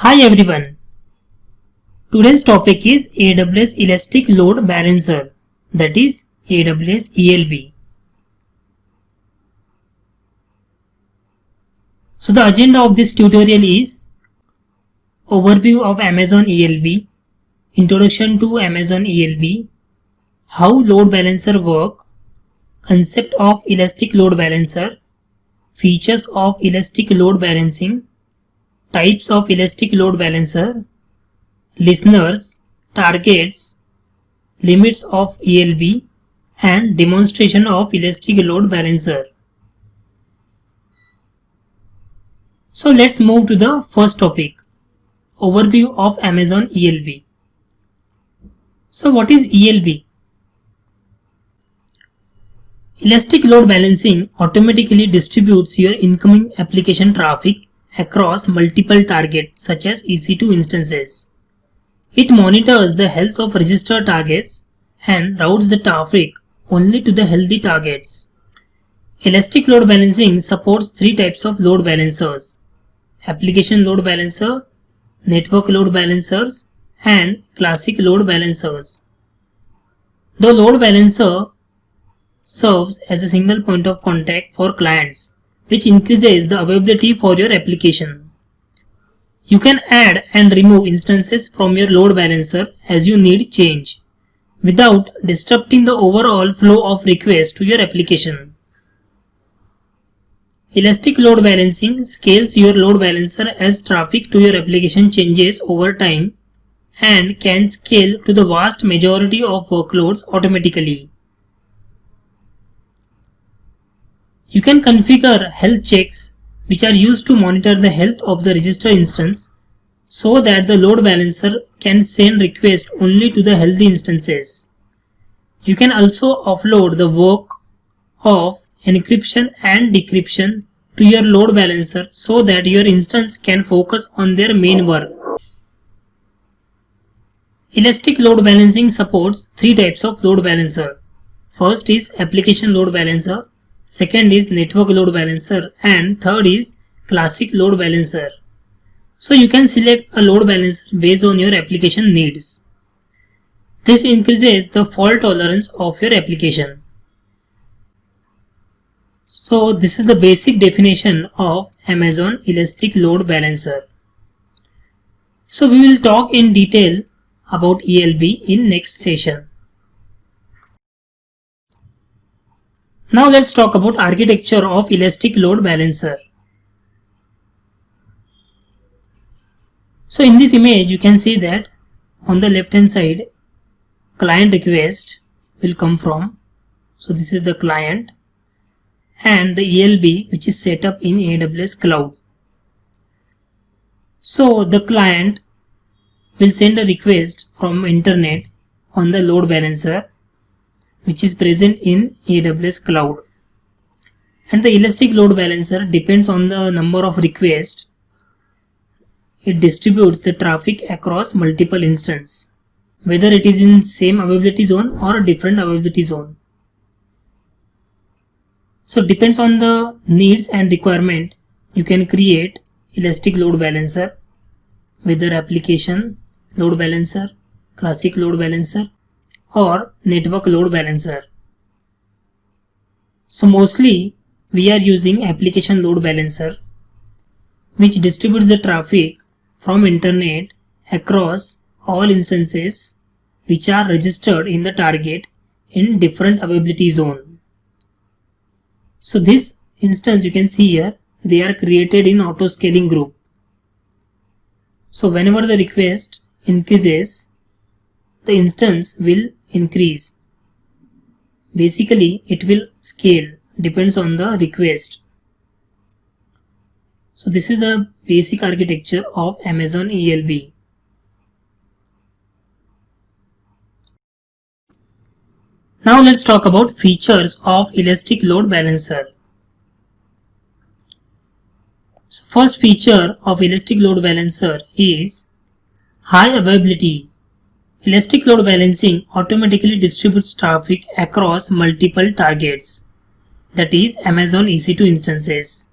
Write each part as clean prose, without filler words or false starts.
Hi everyone. Today's topic is AWS Elastic Load Balancer, that is AWS ELB. So the agenda of this tutorial is overview of Amazon ELB, introduction to Amazon ELB, how load balancer work, concept of elastic load balancer, features of elastic load balancing, types of elastic load balancer, listeners, targets, limits of ELB, and demonstration of elastic load balancer. So let's move to the first topic, overview of Amazon ELB. So what is ELB? Elastic load balancing automatically distributes your incoming application traffic across multiple targets such as EC2 instances. It monitors the health of registered targets and routes the traffic only to the healthy targets. Elastic load balancing supports three types of load balancers: application load balancer, network load balancers, and classic load balancers. The load balancer serves as a single point of contact for clients, which increases the availability for your application. You can add and remove instances from your load balancer as you need change, without disrupting the overall flow of requests to your application. Elastic load balancing scales your load balancer as traffic to your application changes over time and can scale to the vast majority of workloads automatically. You can configure health checks, which are used to monitor the health of the register instance, so that the load balancer can send requests only to the healthy instances. You can also offload the work of encryption and decryption to your load balancer so that your instance can focus on their main work. Elastic load balancing supports three types of load balancer. First is application load balancer, second is network load balancer, and third is classic load balancer. So you can select a load balancer based on your application needs. This increases the fault tolerance of your application. So this is the basic definition of Amazon Elastic Load Balancer. So we will talk in detail about ELB in next session. Now let's talk about architecture of Elastic Load Balancer. So in this image you can see that on the left hand side client request will come from, so this is the client, and the ELB which is set up in AWS Cloud. So the client will send a request from internet on the load balancer which is present in AWS Cloud, and the elastic load balancer depends on the number of requests. It distributes the traffic across multiple instances, whether it is in same availability zone or a different availability zone. So depends on the needs and requirement, you can create elastic load balancer, whether application load balancer, classic load balancer, or network load balancer. So mostly we are using application load balancer, which distributes the traffic from internet across all instances which are registered in the target in different availability zone. So this instance you can see here, they are created in auto scaling group. So whenever the request increases, the instance will increase. Basically it will scale, depends on the request. So this is the basic architecture of Amazon ELB. Now let's talk about features of Elastic Load Balancer. So first feature of Elastic Load Balancer is high availability. Elastic load balancing automatically distributes traffic across multiple targets, that is Amazon EC2 instances,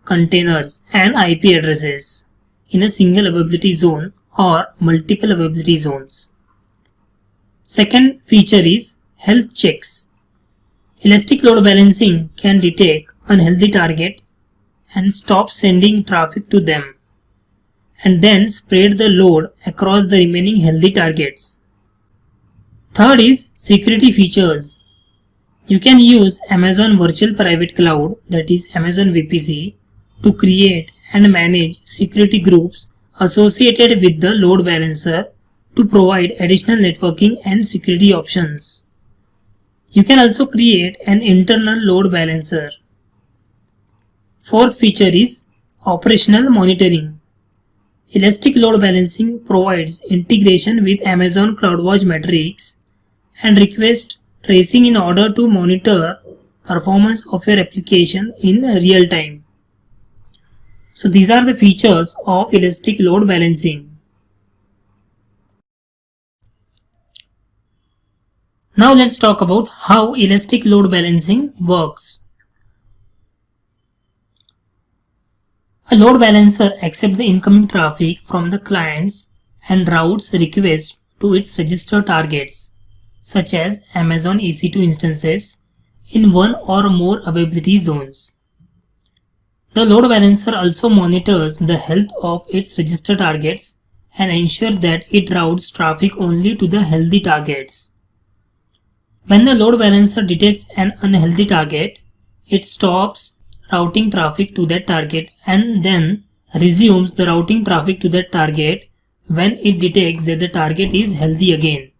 containers, and IP addresses in a single availability zone or multiple availability zones. Second feature is health checks. Elastic load balancing can detect unhealthy target and stop sending traffic to them, and then spread the load across the remaining healthy targets. Third is security features. You can use Amazon Virtual Private Cloud, that is Amazon VPC, to create and manage security groups associated with the load balancer to provide additional networking and security options. You can also create an internal load balancer. Fourth feature is operational monitoring. Elastic load balancing provides integration with Amazon CloudWatch metrics and request tracing in order to monitor performance of your application in real time. So these are the features of elastic load balancing. Now let's talk about how elastic load balancing works. A load balancer accepts the incoming traffic from the clients and routes requests to its registered targets, such as Amazon EC2 instances, in one or more availability zones. The load balancer also monitors the health of its registered targets and ensures that it routes traffic only to the healthy targets. When the load balancer detects an unhealthy target, it stops routing traffic to that target and then resumes the routing traffic to that target when it detects that the target is healthy again.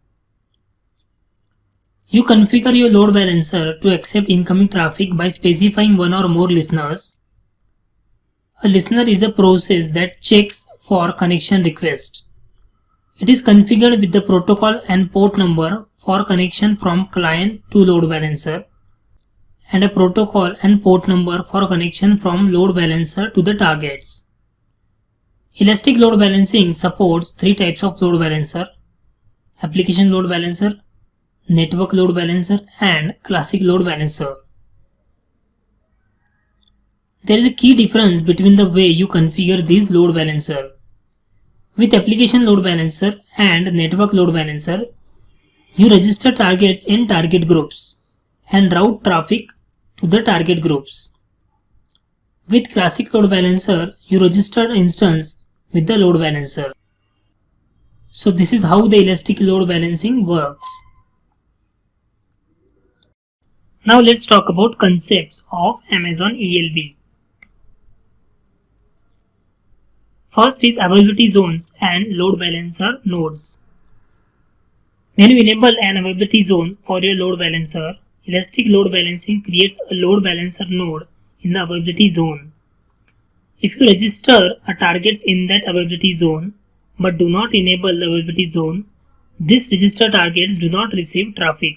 You configure your load balancer to accept incoming traffic by specifying one or more listeners. A listener is a process that checks for connection request. It is configured with the protocol and port number for connection from client to load balancer, and a protocol and port number for connection from load balancer to the targets. Elastic load balancing supports three types of load balancer: application load balancer, network load balancer, and classic load balancer. There is a key difference between the way you configure these load balancer. With application load balancer and network load balancer, you register targets in target groups and route traffic to the target groups. With classic load balancer, you register an instance with the load balancer. So this is how the elastic load balancing works. Now let's talk about concepts of Amazon ELB. First is availability zones and load balancer nodes. When you enable an availability zone for your load balancer, elastic load balancing creates a load balancer node in the availability zone. If you register a targets in that availability zone but do not enable the availability zone, these registered targets do not receive traffic.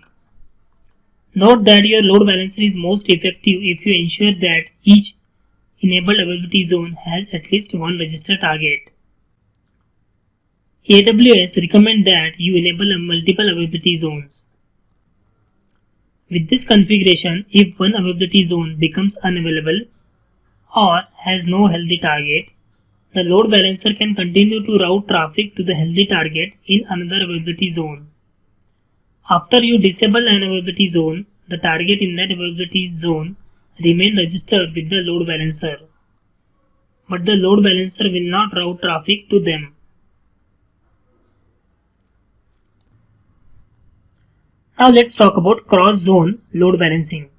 Note that your load balancer is most effective if you ensure that each enabled availability zone has at least one registered target. AWS recommends that you enable multiple availability zones. With this configuration, if one availability zone becomes unavailable or has no healthy target, the load balancer can continue to route traffic to the healthy target in another availability zone. After you disable an availability zone, the target in that availability zone remains registered with the load balancer, but the load balancer will not route traffic to them. Now let's talk about cross-zone load balancing.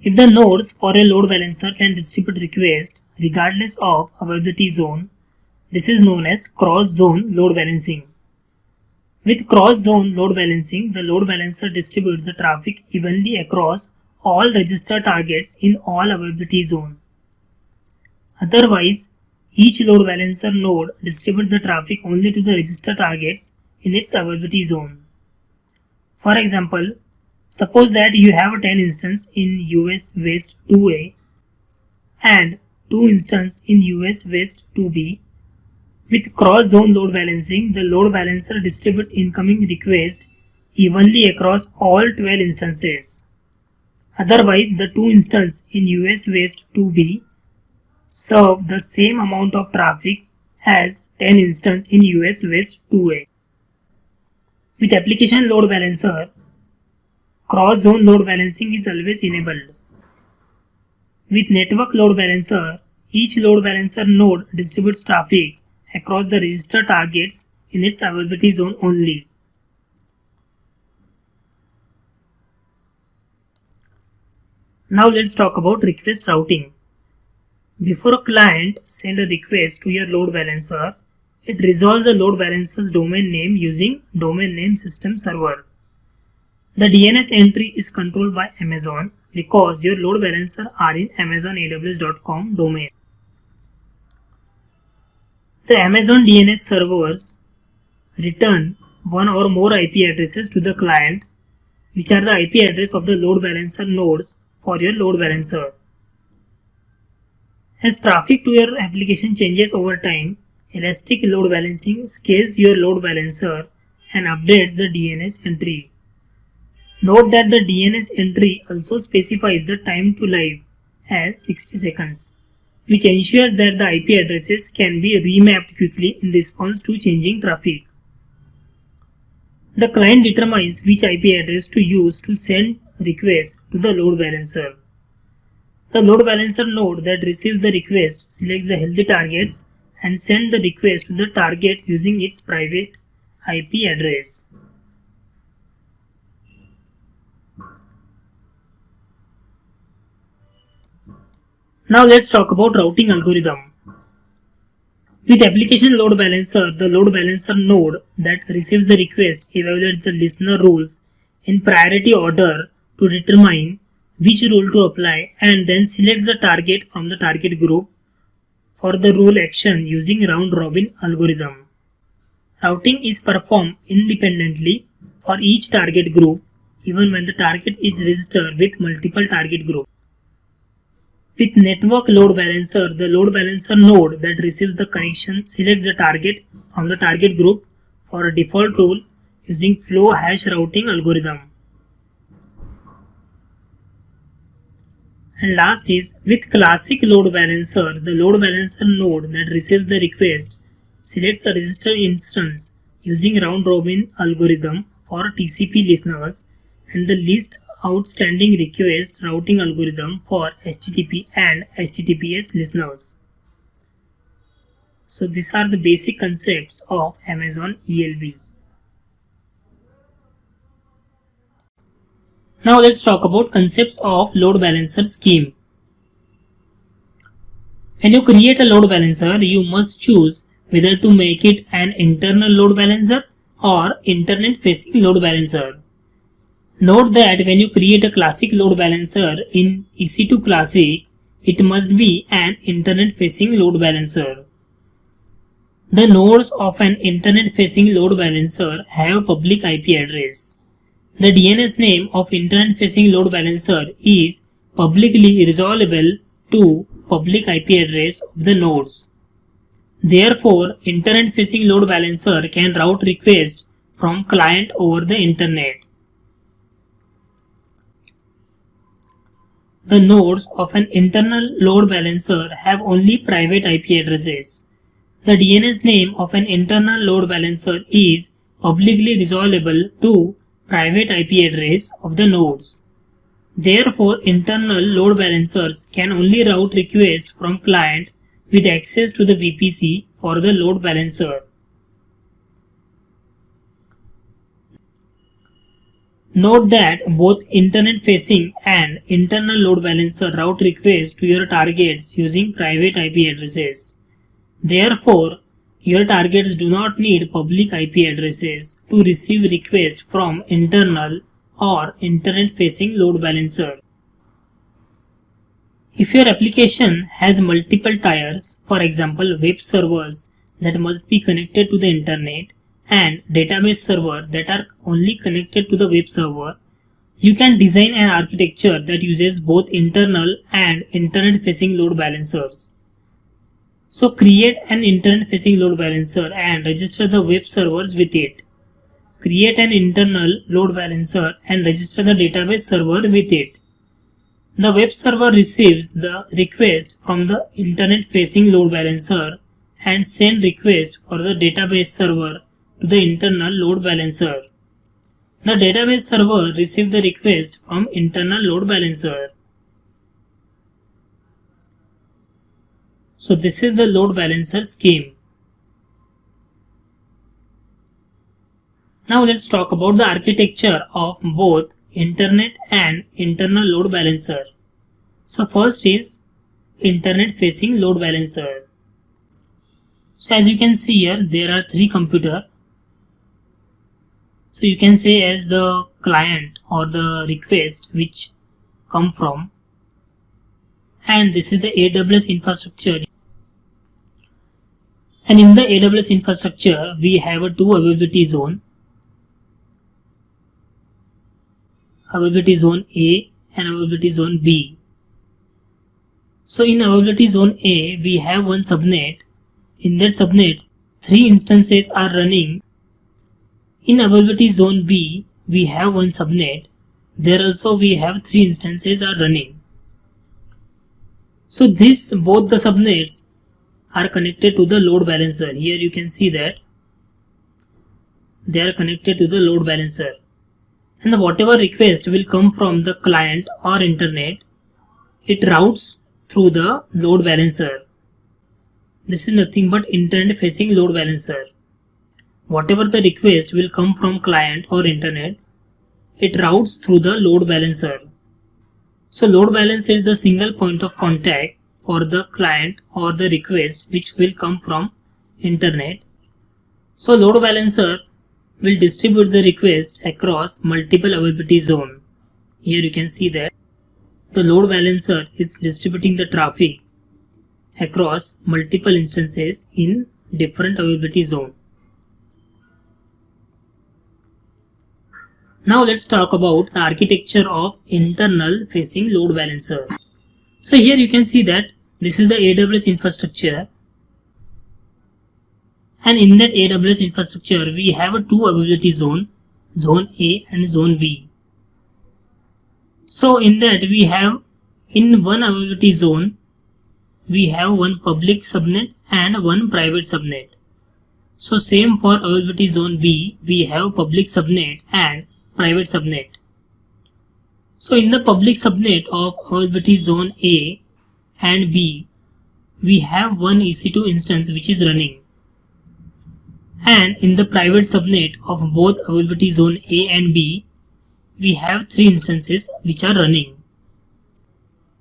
If the nodes for a load balancer can distribute requests regardless of availability zone, this is known as cross-zone load balancing. With cross-zone load balancing, the load balancer distributes the traffic evenly across all registered targets in all availability zones. Otherwise, each load balancer node distributes the traffic only to the registered targets in its availability zone. For example, suppose that you have 10 instances in US West 2A and 2 instances in US West 2B. With cross-zone load balancing, the load balancer distributes incoming requests evenly across all 12 instances. Otherwise, the 2 instances in US West 2B serve the same amount of traffic as 10 instances in US West 2A. With application load balancer, cross-zone load balancing is always enabled. With network load balancer, each load balancer node distributes traffic across the register targets in its availability zone only. Now let's talk about request routing. Before a client sends a request to your load balancer, it resolves the load balancer's domain name using domain name system server. The DNS entry is controlled by Amazon because your load balancer are in amazonaws.com domain. The Amazon DNS servers return one or more IP addresses to the client, which are the IP address of the load balancer nodes for your load balancer. As traffic to your application changes over time, Elastic Load Balancing scales your load balancer and updates the DNS entry. Note that the DNS entry also specifies the time to live as 60 seconds, which ensures that the IP addresses can be remapped quickly in response to changing traffic. The client determines which IP address to use to send requests to the load balancer. The load balancer node that receives the request selects the healthy targets and sends the request to the target using its private IP address. Now let's talk about routing algorithm. With application load balancer, the load balancer node that receives the request evaluates the listener rules in priority order to determine which rule to apply and then selects the target from the target group for the rule action using round robin algorithm. Routing is performed independently for each target group even when the target is registered with multiple target groups. With network load balancer, the load balancer node that receives the connection selects the target from the target group for a default rule using flow hash routing algorithm. And last is with classic load balancer, the load balancer node that receives the request selects a register instance using round robin algorithm for TCP listeners and the least outstanding request routing algorithm for HTTP and HTTPS listeners. So these are the basic concepts of Amazon ELB. Now let's talk about concepts of load balancer scheme. When you create a load balancer, you must choose whether to make it an internal load balancer or internet facing load balancer. Note that when you create a classic load balancer in EC2 Classic, it must be an internet facing load balancer. The nodes of an internet facing load balancer have public IP address. The DNS name of internet facing load balancer is publicly resolvable to public IP address of the nodes. Therefore, internet facing load balancer can route requests from client over the internet. The nodes of an internal load balancer have only private IP addresses. The DNS name of an internal load balancer is publicly resolvable to private IP address of the nodes. Therefore, internal load balancers can only route requests from client with access to the VPC for the load balancer. Note that both internet facing and internal load balancer route requests to your targets using private IP addresses. Therefore, your targets do not need public IP addresses to receive requests from internal or internet facing load balancer. If your application has multiple tiers, for example web servers that must be connected to the internet and database server that are only connected to the web server, you can design an architecture that uses both internal and internet facing load balancers. So create an internet facing load balancer and register the web servers with it. Create an internal load balancer and register the database server with it. The web server receives the request from the internet-facing load balancer and send request for the database server to the internal load balancer. The database server receives the request from internal load balancer. So this is the load balancer scheme. Now let's talk about the architecture of both internet and internal load balancer. So first is internet facing load balancer. So as you can see here, there are three computers. So you can say as the client or the request which come from, and this is the AWS infrastructure. And in the AWS infrastructure, we have a two availability zone A and availability zone B. So in availability zone A, we have one subnet. In that subnet, 3 instances are running. In availability zone B, we have one subnet. There also we have 3 instances are running. So both the subnets are connected to the load balancer. Here you can see that they are connected to the load balancer. And whatever request will come from the client or internet, it routes through the load balancer. This is nothing but internet facing load balancer. Whatever the request will come from client or internet, it routes through the load balancer. So load balancer is the single point of contact for the client or the request which will come from internet. So load balancer will distribute the request across multiple availability zone. Here you can see that the load balancer is distributing the traffic across multiple instances in different availability zone. Now let's talk about the architecture of internal facing load balancer. So here you can see that this is the AWS infrastructure. And in that AWS infrastructure, we have a two availability zone, zone A and zone B. So in that we have, in one availability zone, we have one public subnet and one private subnet. So same for availability zone B, we have public subnet and private subnet. So in the public subnet of availability zone A and B, we have one EC2 instance which is running. And in the private subnet of both availability zone A and B, we have 3 instances which are running.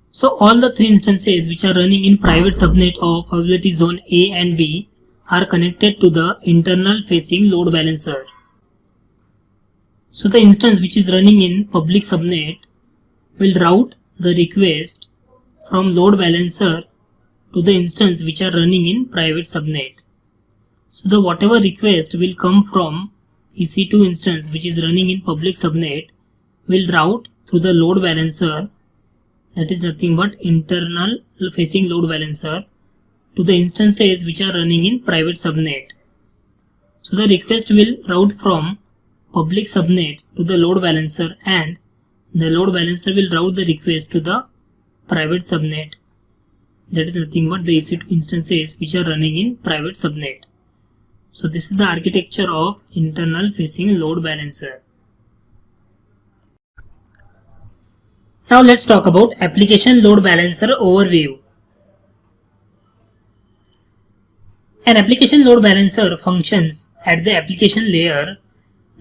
So all the 3 instances which are running in private subnet of availability zone A and B are connected to the internal facing load balancer. So the instance which is running in public subnet will route the request from load balancer to the instance which are running in private subnet. So the whatever request will come from EC2 instance which is running in public subnet will route through the load balancer, that is nothing but internal facing load balancer, to the instances which are running in private subnet. So the request will route from public subnet to the load balancer, and the load balancer will route the request to the private subnet, that is nothing but the EC2 instances which are running in private subnet. So this is the architecture of internal facing load balancer. Now let's talk about application load balancer overview. An application load balancer functions at the application layer,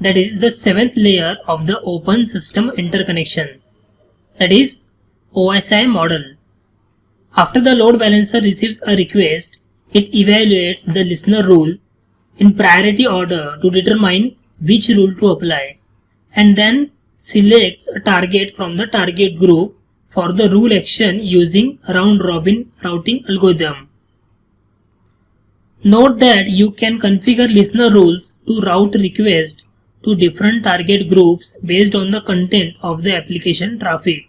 that is the 7th layer of the open system interconnection, that is OSI model. After the load balancer receives a request, it evaluates the listener rule in priority order to determine which rule to apply, and then selects a target from the target group for the rule action using round-robin routing algorithm. Note that you can configure listener rules to route requests to different target groups based on the content of the application traffic.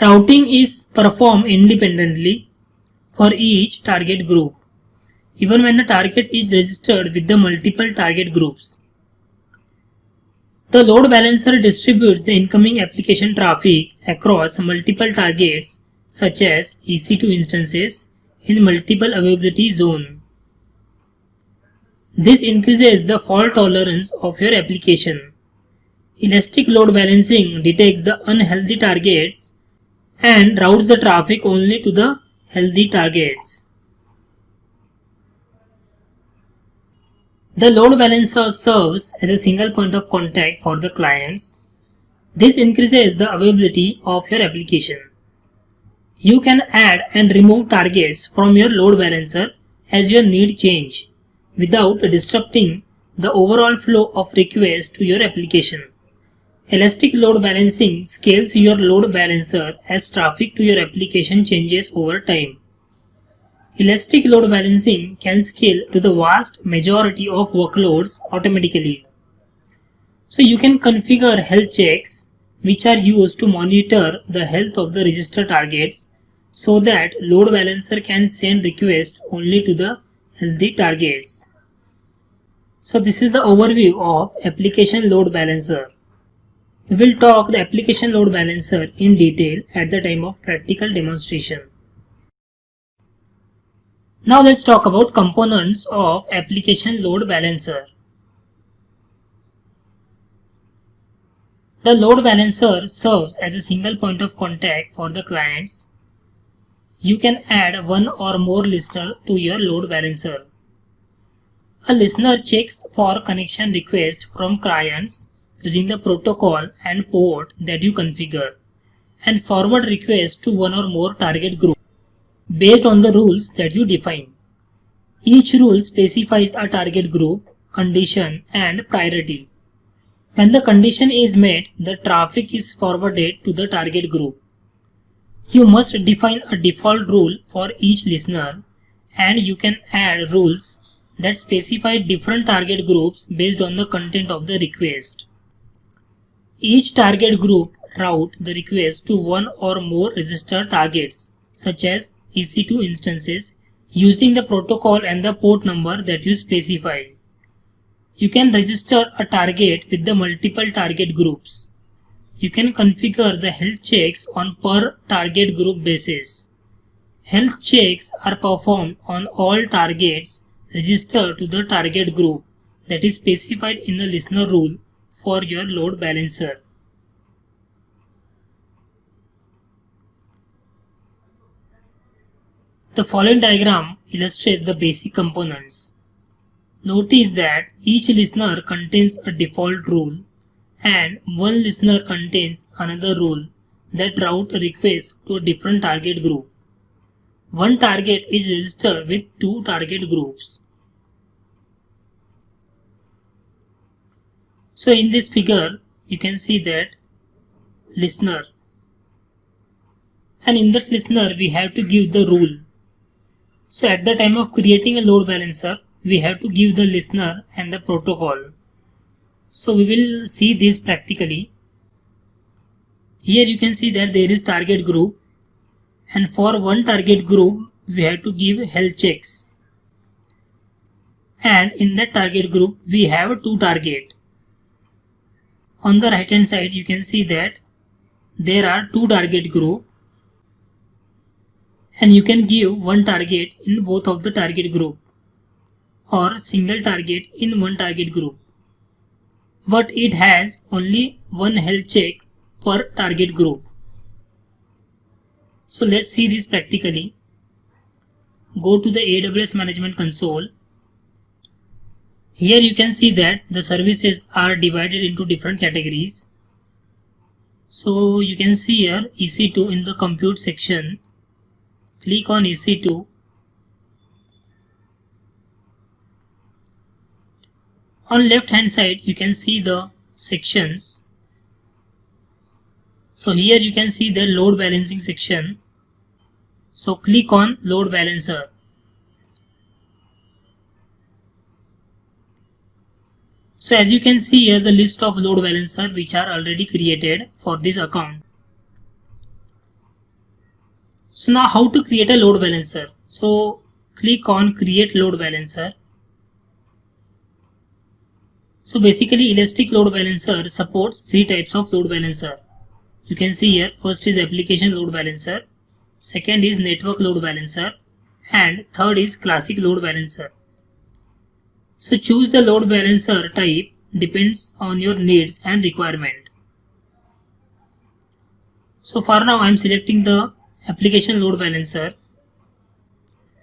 Routing is performed independently for each target group, even when the target is registered with the multiple target groups. The load balancer distributes the incoming application traffic across multiple targets such as EC2 instances in multiple availability zone. This increases the fault tolerance of your application. Elastic load balancing detects the unhealthy targets and routes the traffic only to the healthy targets. The load balancer serves as a single point of contact for the clients. This increases the availability of your application. You can add and remove targets from your load balancer as your need change without disrupting the overall flow of requests to your application. Elastic load balancing scales your load balancer as traffic to your application changes over time. Elastic load balancing can scale to the vast majority of workloads automatically. So you can configure health checks which are used to monitor the health of the register targets so that load balancer can send requests only to the healthy targets. So this is the overview of application load balancer. We will talk the application load balancer in detail at the time of practical demonstration. Now let's talk about components of application load balancer. The load balancer serves as a single point of contact for the clients. You can add one or more listener to your load balancer. A listener checks for connection requests from clients using the protocol and port that you configure and forward requests to one or more target groups based on the rules that you define. Each rule specifies a target group, condition, and priority. When the condition is met, the traffic is forwarded to the target group. You must define a default rule for each listener, and you can add rules that specify different target groups based on the content of the request. Each target group routes the request to one or more register targets, such as EC2 instances, using the protocol and the port number that you specify. You can register a target with the multiple target groups. You can configure the health checks on per target group basis. Health checks are performed on all targets registered to the target group that is specified in the listener rule for your load balancer. The following diagram illustrates the basic components. Notice that each listener contains a default rule and one listener contains another rule that routes a request to a different target group. One target is registered with two target groups. So in this figure, you can see that listener, and in that listener we have to give the rule. So at the time of creating a load balancer, we have to give the listener and the protocol. So we will see this practically. Here you can see that there is target group, and for one target group we have to give health checks. And in that target group we have two targets. On the right hand side you can see that there are two target group, and you can give one target in both of the target group or single target in one target group, but it has only one health check per target group. So let's see this practically. Go to the AWS Management Console. Here you can see that the services are divided into different categories. So you can see here EC2 in the compute section. Click on EC2. On left hand side you can see the sections. So here you can see the load balancing section. So click on load balancer. So as you can see here the list of load balancer which are already created for this account. So now how to create a load balancer? So click on create load balancer. So basically Elastic Load Balancer supports three types of load balancer. You can see here, first is application load balancer, second is network load balancer, and third is classic load balancer. So choose the load balancer type depends on your needs and requirement. So for now I am selecting the application load balancer.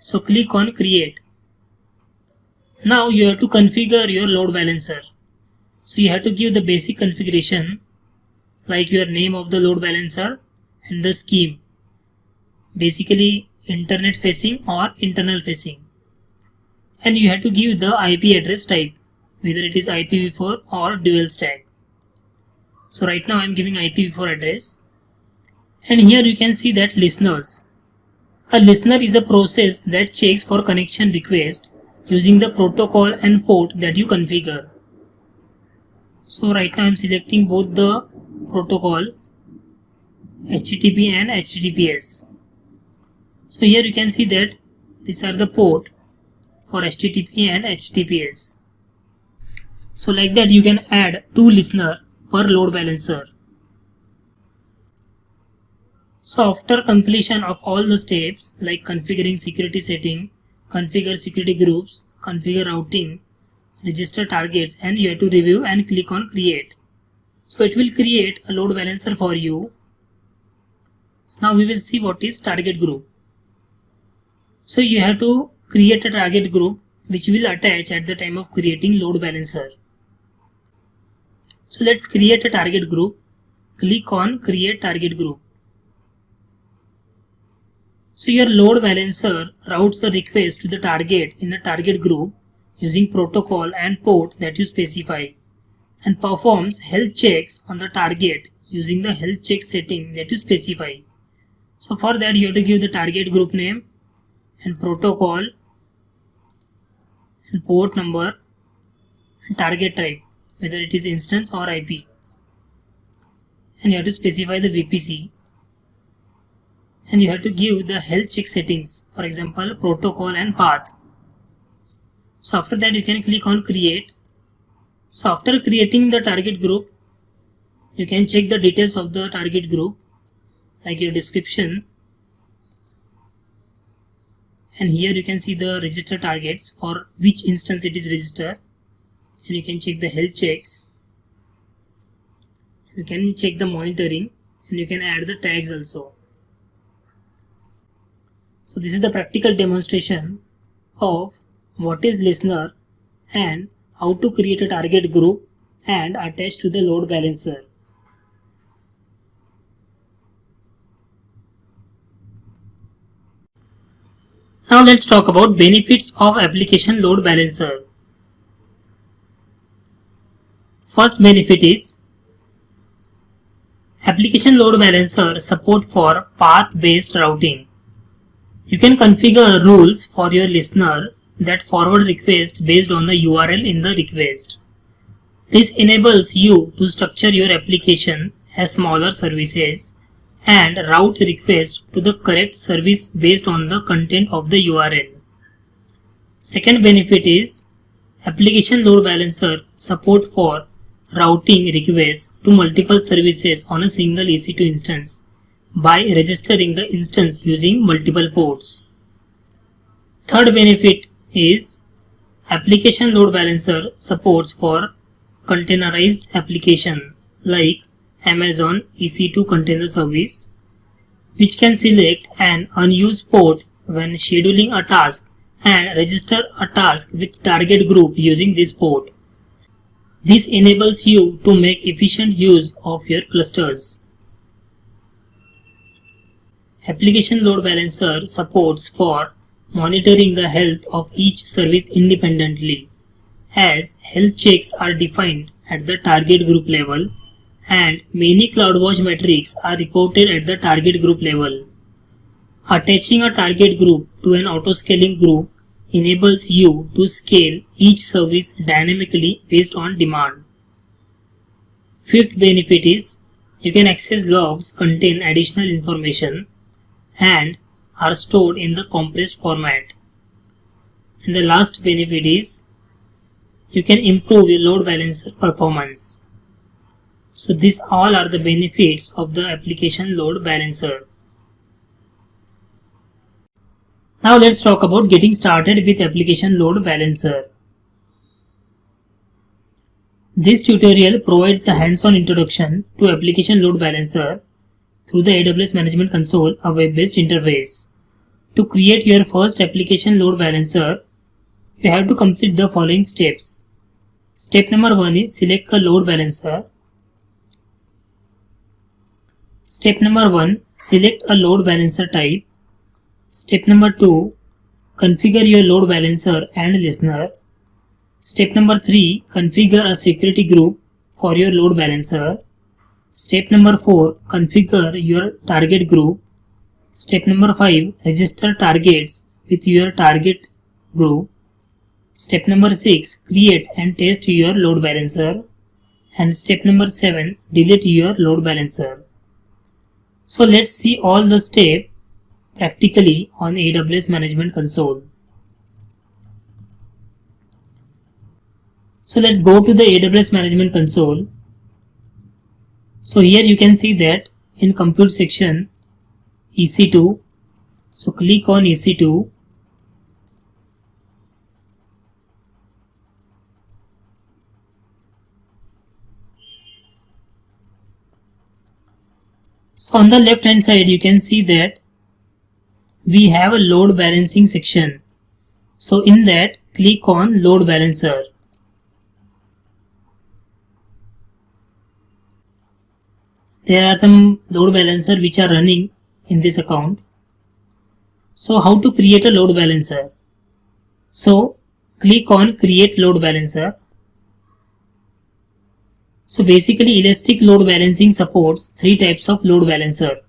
So click on create. Now you have to configure your load balancer. So you have to give the basic configuration like your name of the load balancer and the scheme, basically internet facing or internal facing, and you have to give the IP address type, whether it is IPv4 or dual stack. So right now I am giving IPv4 address, and here you can see that listeners. A listener is a process that checks for connection request using the protocol and port that you configure. So right now I am selecting both the protocol HTTP and HTTPS. So here you can see that these are the port for HTTP and HTTPS. So like that you can add 2 listener per load balancer. So after completion of all the steps like configuring security setting, configure security groups, configure routing, register targets, and you have to review and click on create. So it will create a load balancer for you. Now we will see what is target group. So you have to create a target group which will attach at the time of creating load balancer. So let's create a target group. Click on create target group. So your load balancer routes the request to the target in the target group using protocol and port that you specify, and performs health checks on the target using the health check setting that you specify. So for that you have to give the target group name and protocol and port number and target type, whether it is instance or IP, and you have to specify the VPC, and you have to give the health check settings, for example protocol and path. So after that you can click on create. So after creating the target group, you can check the details of the target group like your description, and here you can see the register targets for which instance it is registered, and you can check the health checks, you can check the monitoring, and you can add the tags also. So this is the practical demonstration of what is listener and how to create a target group and attach to the load balancer. Now let's talk about benefits of application load balancer. First benefit is application load balancer support for path-based routing. You can configure rules for your listener that forward request based on the URL in the request. This enables you to structure your application as smaller services and route requests to the correct service based on the content of the URL. Second benefit is application load balancer support for routing requests to multiple services on a single EC2 instance by registering the instance using multiple ports. Third benefit is application load balancer supports for containerized application like Amazon EC2 Container Service, which can select an unused port when scheduling a task and register a task with target group using this port. This enables you to make efficient use of your clusters. Application load balancer supports for monitoring the health of each service independently, as health checks are defined at the target group level and many CloudWatch metrics are reported at the target group level. Attaching a target group to an autoscaling group enables you to scale each service dynamically based on demand. Fifth benefit is you can access logs contain additional information and are stored in the compressed format. And the last benefit is you can improve your load balancer performance. So these all are the benefits of the application load balancer. Now let's talk about getting started with application load balancer. This tutorial provides a hands-on introduction to application load balancer through the AWS Management Console, a web-based interface. To create your first application load balancer, you have to complete the following steps. Step number 1 is select a load balancer. Step number 1, select a load balancer type. Step number 2, configure your load balancer and listener. Step number 3, configure a security group for your load balancer. Step number 4, configure your target group. Step number 5, register targets with your target group. Step number 6, create and test your load balancer. And step number 7, delete your load balancer. So let's see all the steps practically on AWS Management Console. So let's go to the AWS Management Console. So here you can see that in compute section EC2. So click on EC2. So on the left hand side you can see that we have a load balancing section. So in that, click on load balancer. There are some load balancer which are running in this account. So how to create a load balancer? So click on create load balancer. So basically Elastic Load Balancing supports 3 types of load balancer: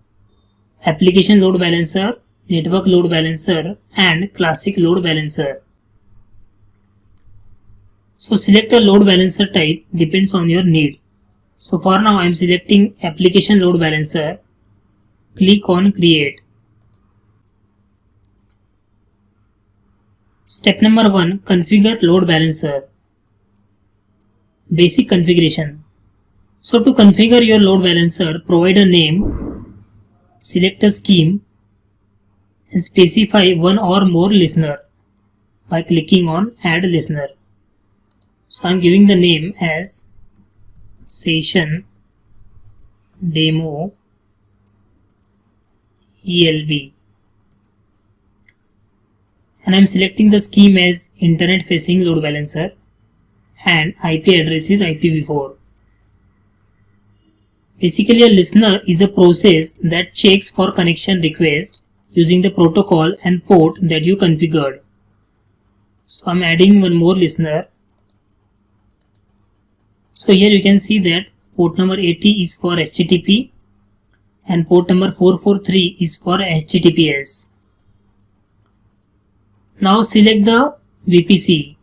application load balancer, network load balancer and classic load balancer. So select a load balancer type depends on your need. So for now I am selecting application load balancer. Click on create. Step number 1, configure load balancer. Basic configuration. So to configure your load balancer, provide a name, select a scheme and specify one or more listener by clicking on add listener. So I am giving the name as session demo ELB and I am selecting the scheme as internet facing load balancer and IP address is IPv4. Basically a listener is a process that checks for connection request using the protocol and port that you configured. So I am adding one more listener. So here you can see that port number 80 is for HTTP and port number 443 is for HTTPS. Now select the VPC.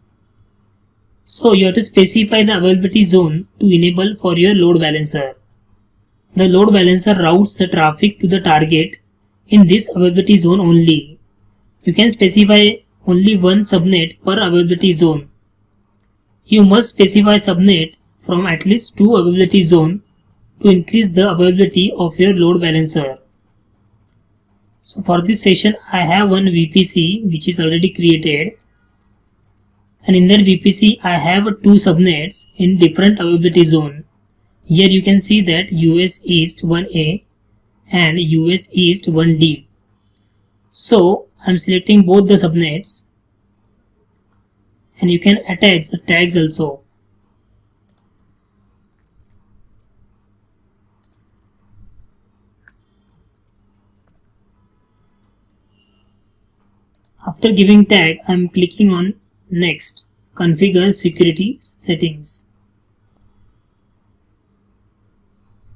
So you have to specify the availability zone to enable for your load balancer. The load balancer routes the traffic to the target in this availability zone only. You can specify only one subnet per availability zone. You must specify subnet from at least 2 availability zones to increase the availability of your load balancer. So for this session I have one VPC which is already created, and in that VPC I have 2 subnets in different availability zone. Here you can see that US East 1A and US East 1D. So I am selecting both the subnets and you can attach the tags also. After giving tag, I am clicking on next, configure security settings.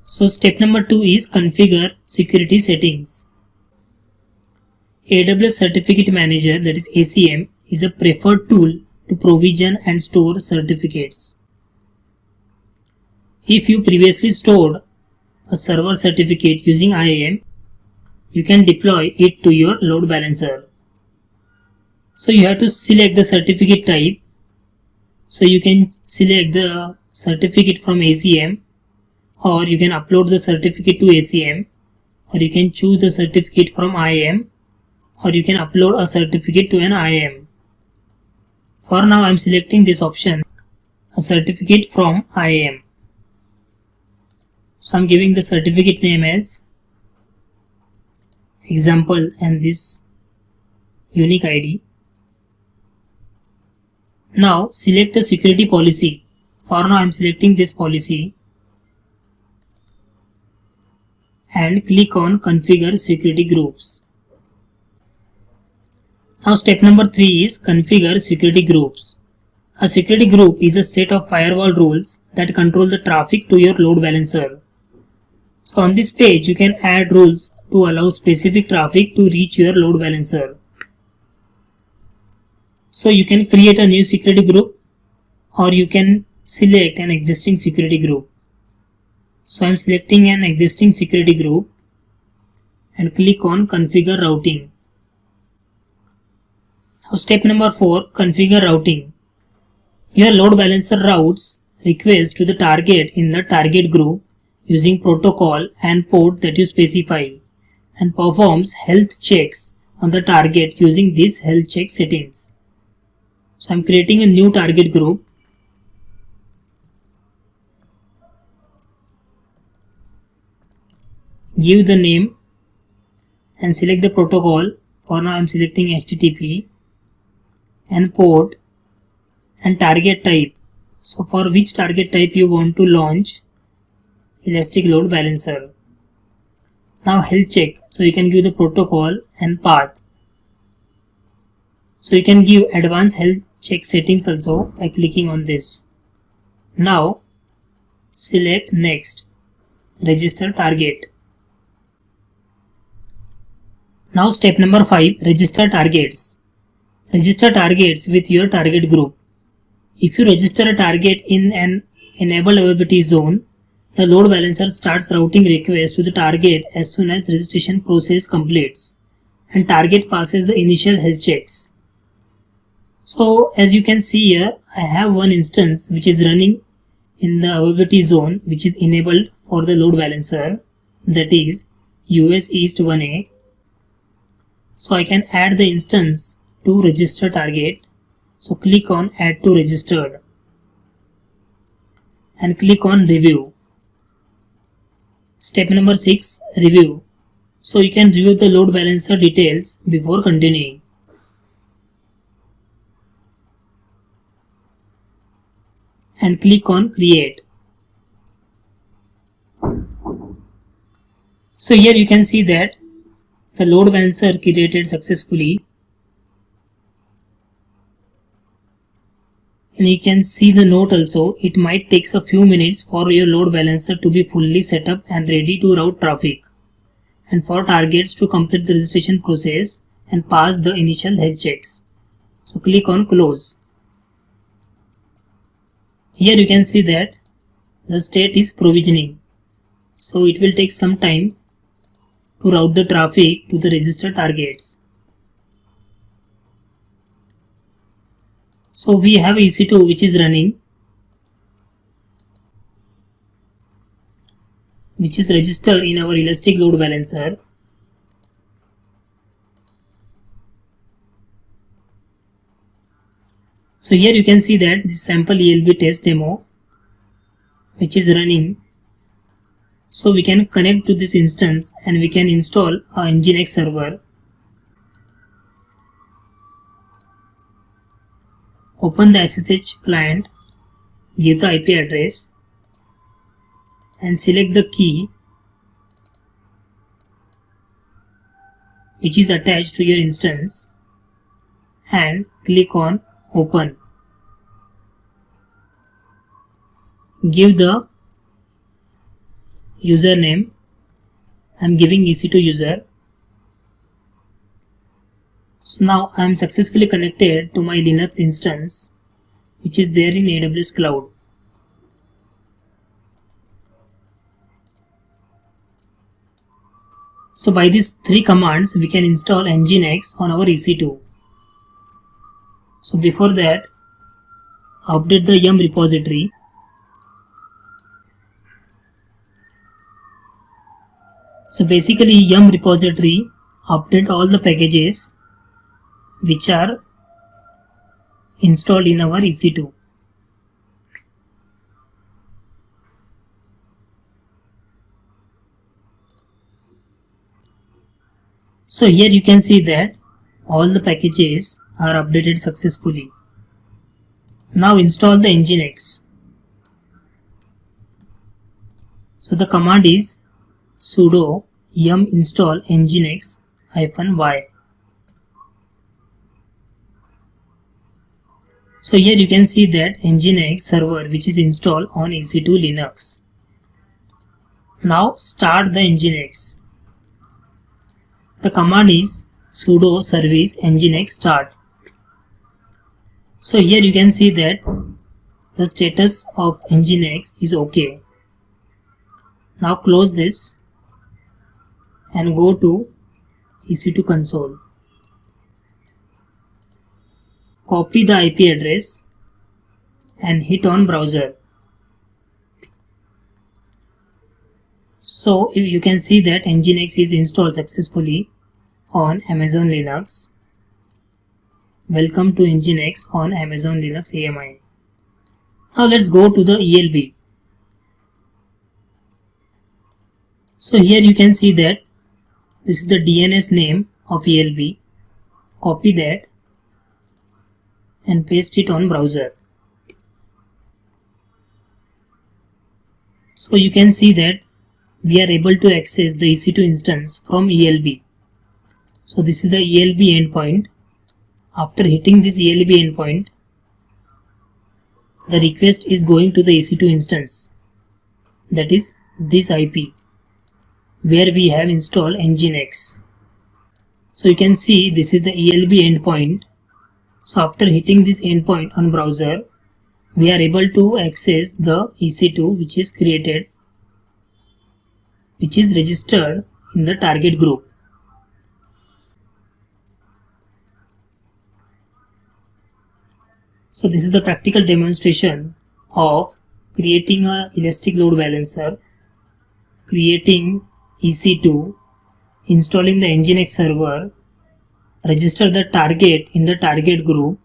So step number 2 is configure security settings. AWS Certificate Manager, that is ACM, is a preferred tool to provision and store certificates. If you previously stored a server certificate using IAM, you can deploy it to your load balancer. So you have to select the certificate type. So you can select the certificate from ACM, or you can upload the certificate to ACM, or you can choose the certificate from IAM, or you can upload a certificate to an IAM. For now I am selecting this option, a certificate from IAM. So I am giving the certificate name as example and this unique ID. Now select the security policy. For now I am selecting this policy and click on configure security groups. Now step number 3 is configure security groups. A security group is a set of firewall rules that control the traffic to your load balancer. So on this page you can add rules to allow specific traffic to reach your load balancer. So you can create a new security group, or you can select an existing security group. So I am selecting an existing security group and click on configure routing. Now step number 4, configure routing. Your load balancer routes requests to the target in the target group using protocol and port that you specify, and performs health checks on the target using these health check settings. So I am creating a new target group. Give the name and select the protocol. For now I am selecting HTTP, and port and target type. So for which target type you want to launch Elastic Load Balancer. Now health check. So you can give the protocol and path. So you can give advanced health check settings also by clicking on this. Now select next, register target. Now step number 5, register targets. Register targets with your target group. If you register a target in an enabled availability zone, the load balancer starts routing requests to the target as soon as registration process completes and target passes the initial health checks. So as you can see here, I have one instance which is running in the availability zone which is enabled for the load balancer, that is US East 1A. So I can add the instance to register target. So click on add to registered and click on review. Step number 6, review. So you can review the load balancer details before continuing. And click on create. So here you can see that the load balancer created successfully, and you can see the note also. It might take a few minutes for your load balancer to be fully set up and ready to route traffic, and for targets to complete the registration process and pass the initial health checks. So click on close. Here you can see that the state is provisioning, so it will take some time to route the traffic to the registered targets. So we have EC2 which is running, which is registered in our Elastic Load Balancer. So here you can see that this sample ELB test demo which is running. So we can connect to this instance and we can install a Nginx server. Open the SSH client, give the IP address and select the key which is attached to your instance and click on open. Give the username. I am giving EC2 user. So now I am successfully connected to my Linux instance which is there in AWS Cloud. So by these 3 commands we can install Nginx on our EC2. So before that, update the yum repository. So basically yum repository update all the packages which are installed in our EC2. So here you can see that all the packages are updated successfully. Now install the Nginx. So the command is sudo yum install nginx-y. So here you can see that Nginx server which is installed on EC2 Linux. Now start the Nginx. The command is sudo service nginx start. So here you can see that the status of Nginx is OK. Now close this and go to EC2 console. Copy the IP address and hit on browser. So if you can see that Nginx is installed successfully on Amazon Linux. Welcome to Nginx on Amazon Linux AMI. Now let's go to the ELB. So here you can see that this is the DNS name of ELB. Copy that and paste it on browser. So you can see that we are able to access the EC2 instance from ELB. So this is the ELB endpoint. After hitting this ELB endpoint, the request is going to the EC2 instance, that is this IP where we have installed Nginx. So you can see this is the ELB endpoint. So after hitting this endpoint on browser, we are able to access the EC2 which is created, which is registered in the target group. So this is the practical demonstration of creating a elastic load balancer, creating EC2, installing the Nginx server, register the target in the target group,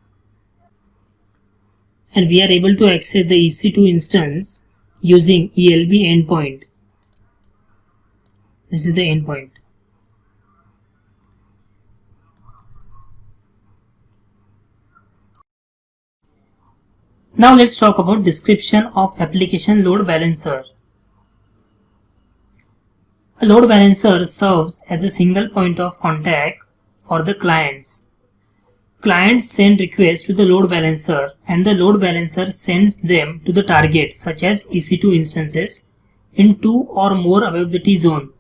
and we are able to access the EC2 instance using ELB endpoint. This is the endpoint. Now let's talk about description of application load balancer. A load balancer serves as a single point of contact for the clients. Clients send requests to the load balancer and the load balancer sends them to the target such as EC2 instances in 2 or more availability zone.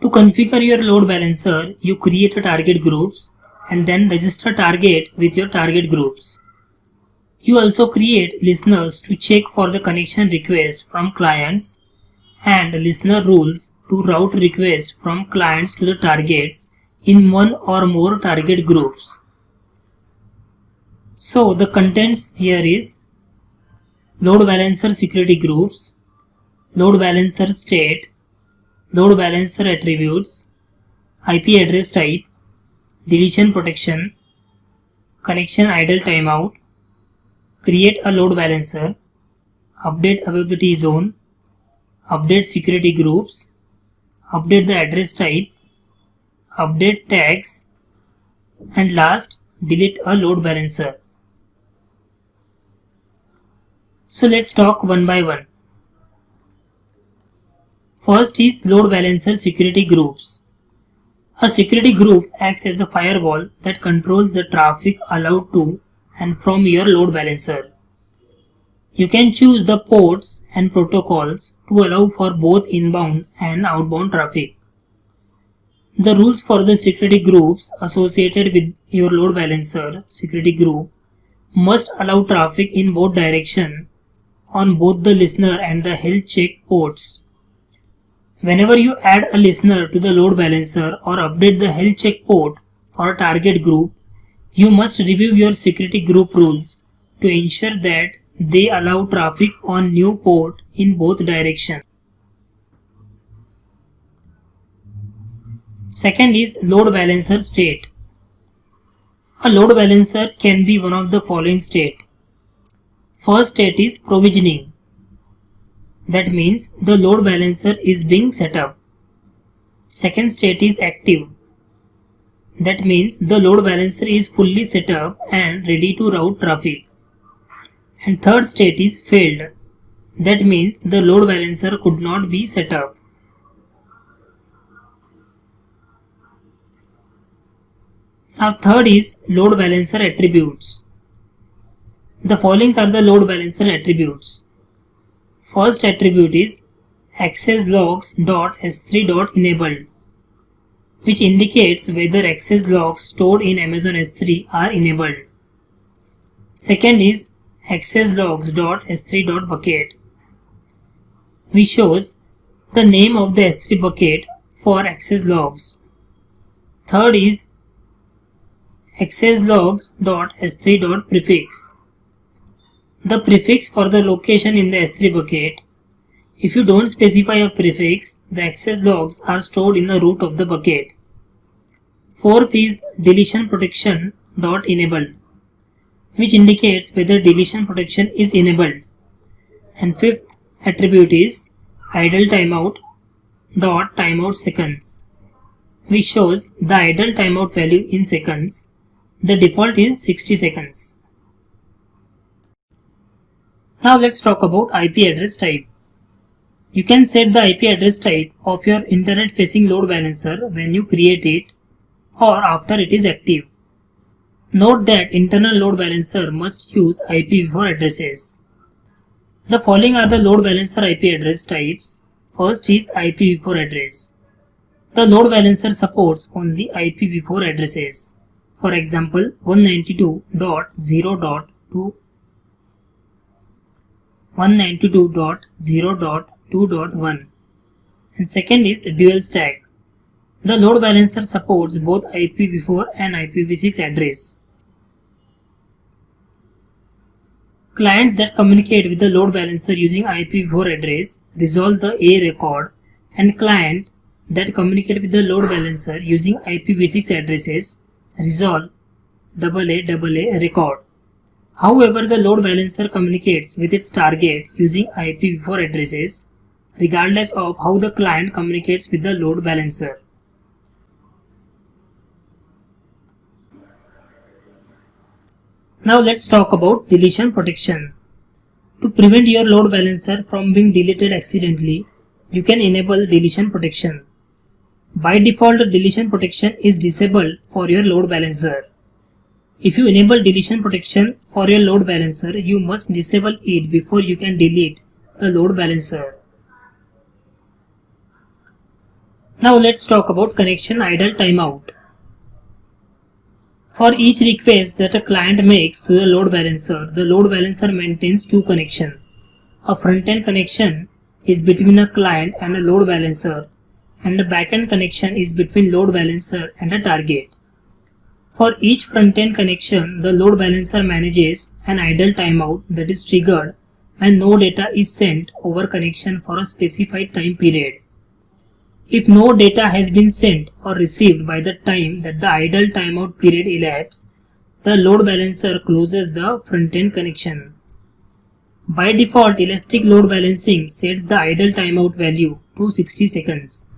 To configure your load balancer, you create a target groups and then register target with your target groups. You also create listeners to check for the connection requests from clients and listener rules to route requests from clients to the targets in 1 or more target groups. So the contents here is load balancer security groups, load balancer state, load balancer attributes, IP address type, deletion protection, connection idle timeout, create a load balancer, update availability zone, update security groups, update the address type, update tags, and last, delete a load balancer. So let's talk one by one. First is load balancer security groups. A security group acts as a firewall that controls the traffic allowed to and from your load balancer. You can choose the ports and protocols to allow for both inbound and outbound traffic. The rules for the security groups associated with your load balancer security group must allow traffic in both directions on both the listener and the health check ports. Whenever you add a listener to the load balancer or update the health check port for a target group, you must review your security group rules to ensure that they allow traffic on new port in both directions. Second is load balancer state. A load balancer can be one of the following state. First state is provisioning. That means the load balancer is being set up. Second state is active. That means the load balancer is fully set up and ready to route traffic. And third state is failed. That means the load balancer could not be set up. Now third is load balancer attributes. The following are the load balancer attributes. First attribute is access logs.s3.enabled, which indicates whether access logs stored in Amazon S3 are enabled. Second is access logs.s3.bucket, which shows the name of the S3 bucket for access logs. Third is access logs.s3.prefix, the prefix for the location in the S3 bucket. If you don't specify a prefix, the access logs are stored in the root of the bucket. Fourth is deletion protection.enabled, which indicates whether deletion protection is enabled. And fifth attribute is idle timeout.timeout seconds, which shows the idle timeout value in seconds. The default is 60 seconds. Now let's talk about IP address type. You can set the IP address type of your internet facing load balancer when you create it or after it is active. Note that internal load balancer must use IPv4 addresses. The following are the load balancer IP address types. First is IPv4 address. The load balancer supports only IPv4 addresses. For example, 192.0.2, 192.0.2.1. And second is dual stack. The load balancer supports both IPv4 and IPv6 address. Clients that communicate with the load balancer using IPv4 address resolve the A record, and clients that communicate with the load balancer using IPv6 addresses resolve AA record. However, the load balancer communicates with its target using IPv4 addresses regardless of how the client communicates with the load balancer. Now let's talk about deletion protection. To prevent your load balancer from being deleted accidentally, you can enable deletion protection. By default, deletion protection is disabled for your load balancer. If you enable deletion protection for your load balancer, you must disable it before you can delete the load balancer. Now let's talk about connection idle timeout. For each request that a client makes to the load balancer maintains two connections. A front-end connection is between a client and a load balancer, and a back-end connection is between load balancer and a target. For each front-end connection, the load balancer manages an idle timeout that is triggered when no data is sent over connection for a specified time period. If no data has been sent or received by the time that the idle timeout period elapses, the load balancer closes the front-end connection. By default, Elastic Load Balancing sets the idle timeout value to 60 seconds.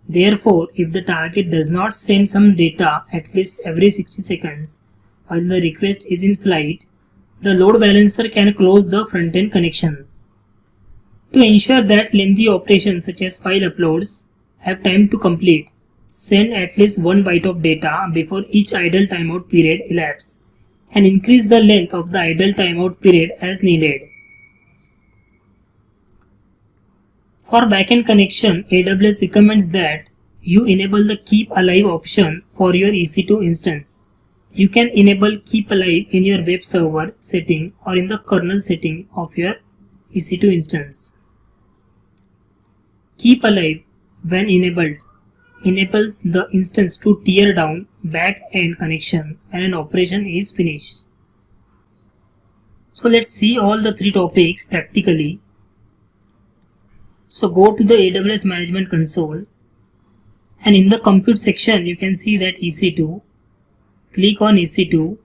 Therefore, if the target does not send some data at least every 60 seconds while the request is in flight, the load balancer can close the front-end connection. To ensure that lengthy operations such as file uploads have time to complete, send at least 1 byte of data before each idle timeout period elapses and increase the length of the idle timeout period as needed. For backend connection, AWS recommends that you enable the Keep Alive option for your EC2 instance. You can enable Keep Alive in your web server setting or in the kernel setting of your EC2 instance. Keep Alive, when enabled, enables the instance to tear down back-end connection when an operation is finished. So let's see all the three topics practically. So go to the AWS Management Console, and in the compute section you can see that EC2. Click on EC2.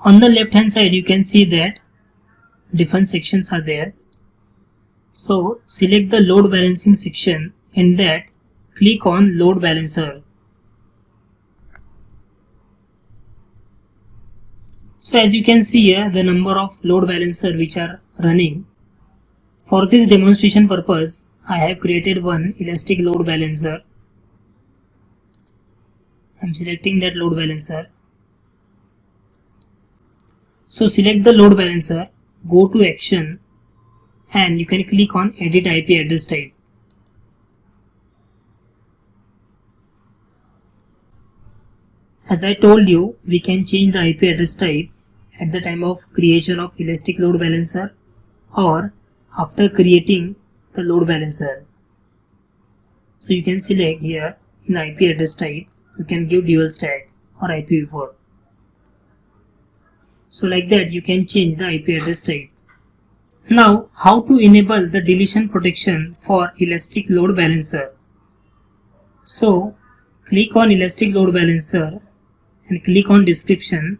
On the left hand side you can see that different sections are there. So select the load balancing section, and that click on load balancer. So as you can see here, the number of load balancer which are running. For this demonstration purpose, I have created one elastic load balancer. I am selecting that load balancer. So select the load balancer, go to action, and you can click on edit IP address type. As I told you, we can change the IP address type at the time of creation of elastic load balancer or after creating the load balancer. So you can select here in IP address type, you can give dual stack or IPv4. So like that you can change the IP address type. Now how to enable the deletion protection for elastic load balancer. So click on elastic load balancer and click on description.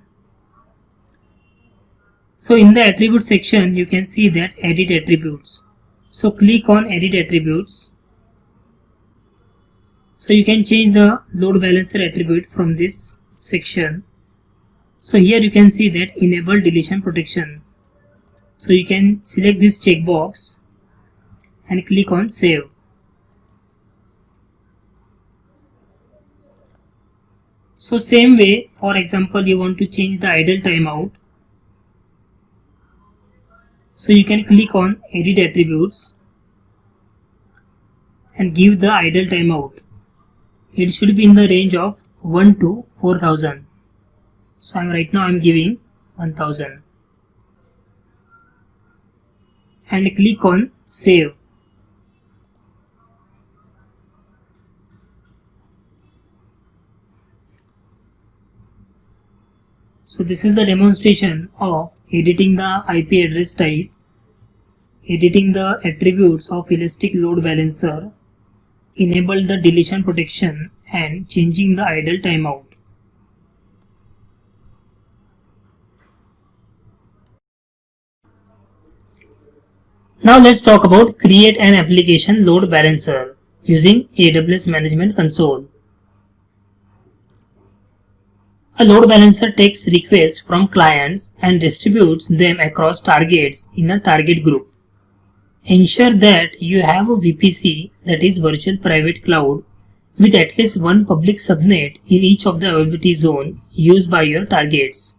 So in the attribute section you can see that edit attributes. So click on edit attributes. So you can change the load balancer attribute from this section. So here you can see that enable deletion protection. So you can select this checkbox and click on save. So same way, for example, you want to change the idle timeout. So you can click on edit attributes and give the idle timeout. It should be in the range of 1 to 4000. So right now I am giving 1000 and click on save. So this is the demonstration of editing the IP address type, editing the attributes of elastic load balancer, enable the deletion protection, and changing the idle timeout. Now let's talk about create an application load balancer using AWS Management Console. A load balancer takes requests from clients and distributes them across targets in a target group. Ensure that you have a VPC, that is Virtual Private Cloud, with at least one public subnet in each of the availability zone used by your targets.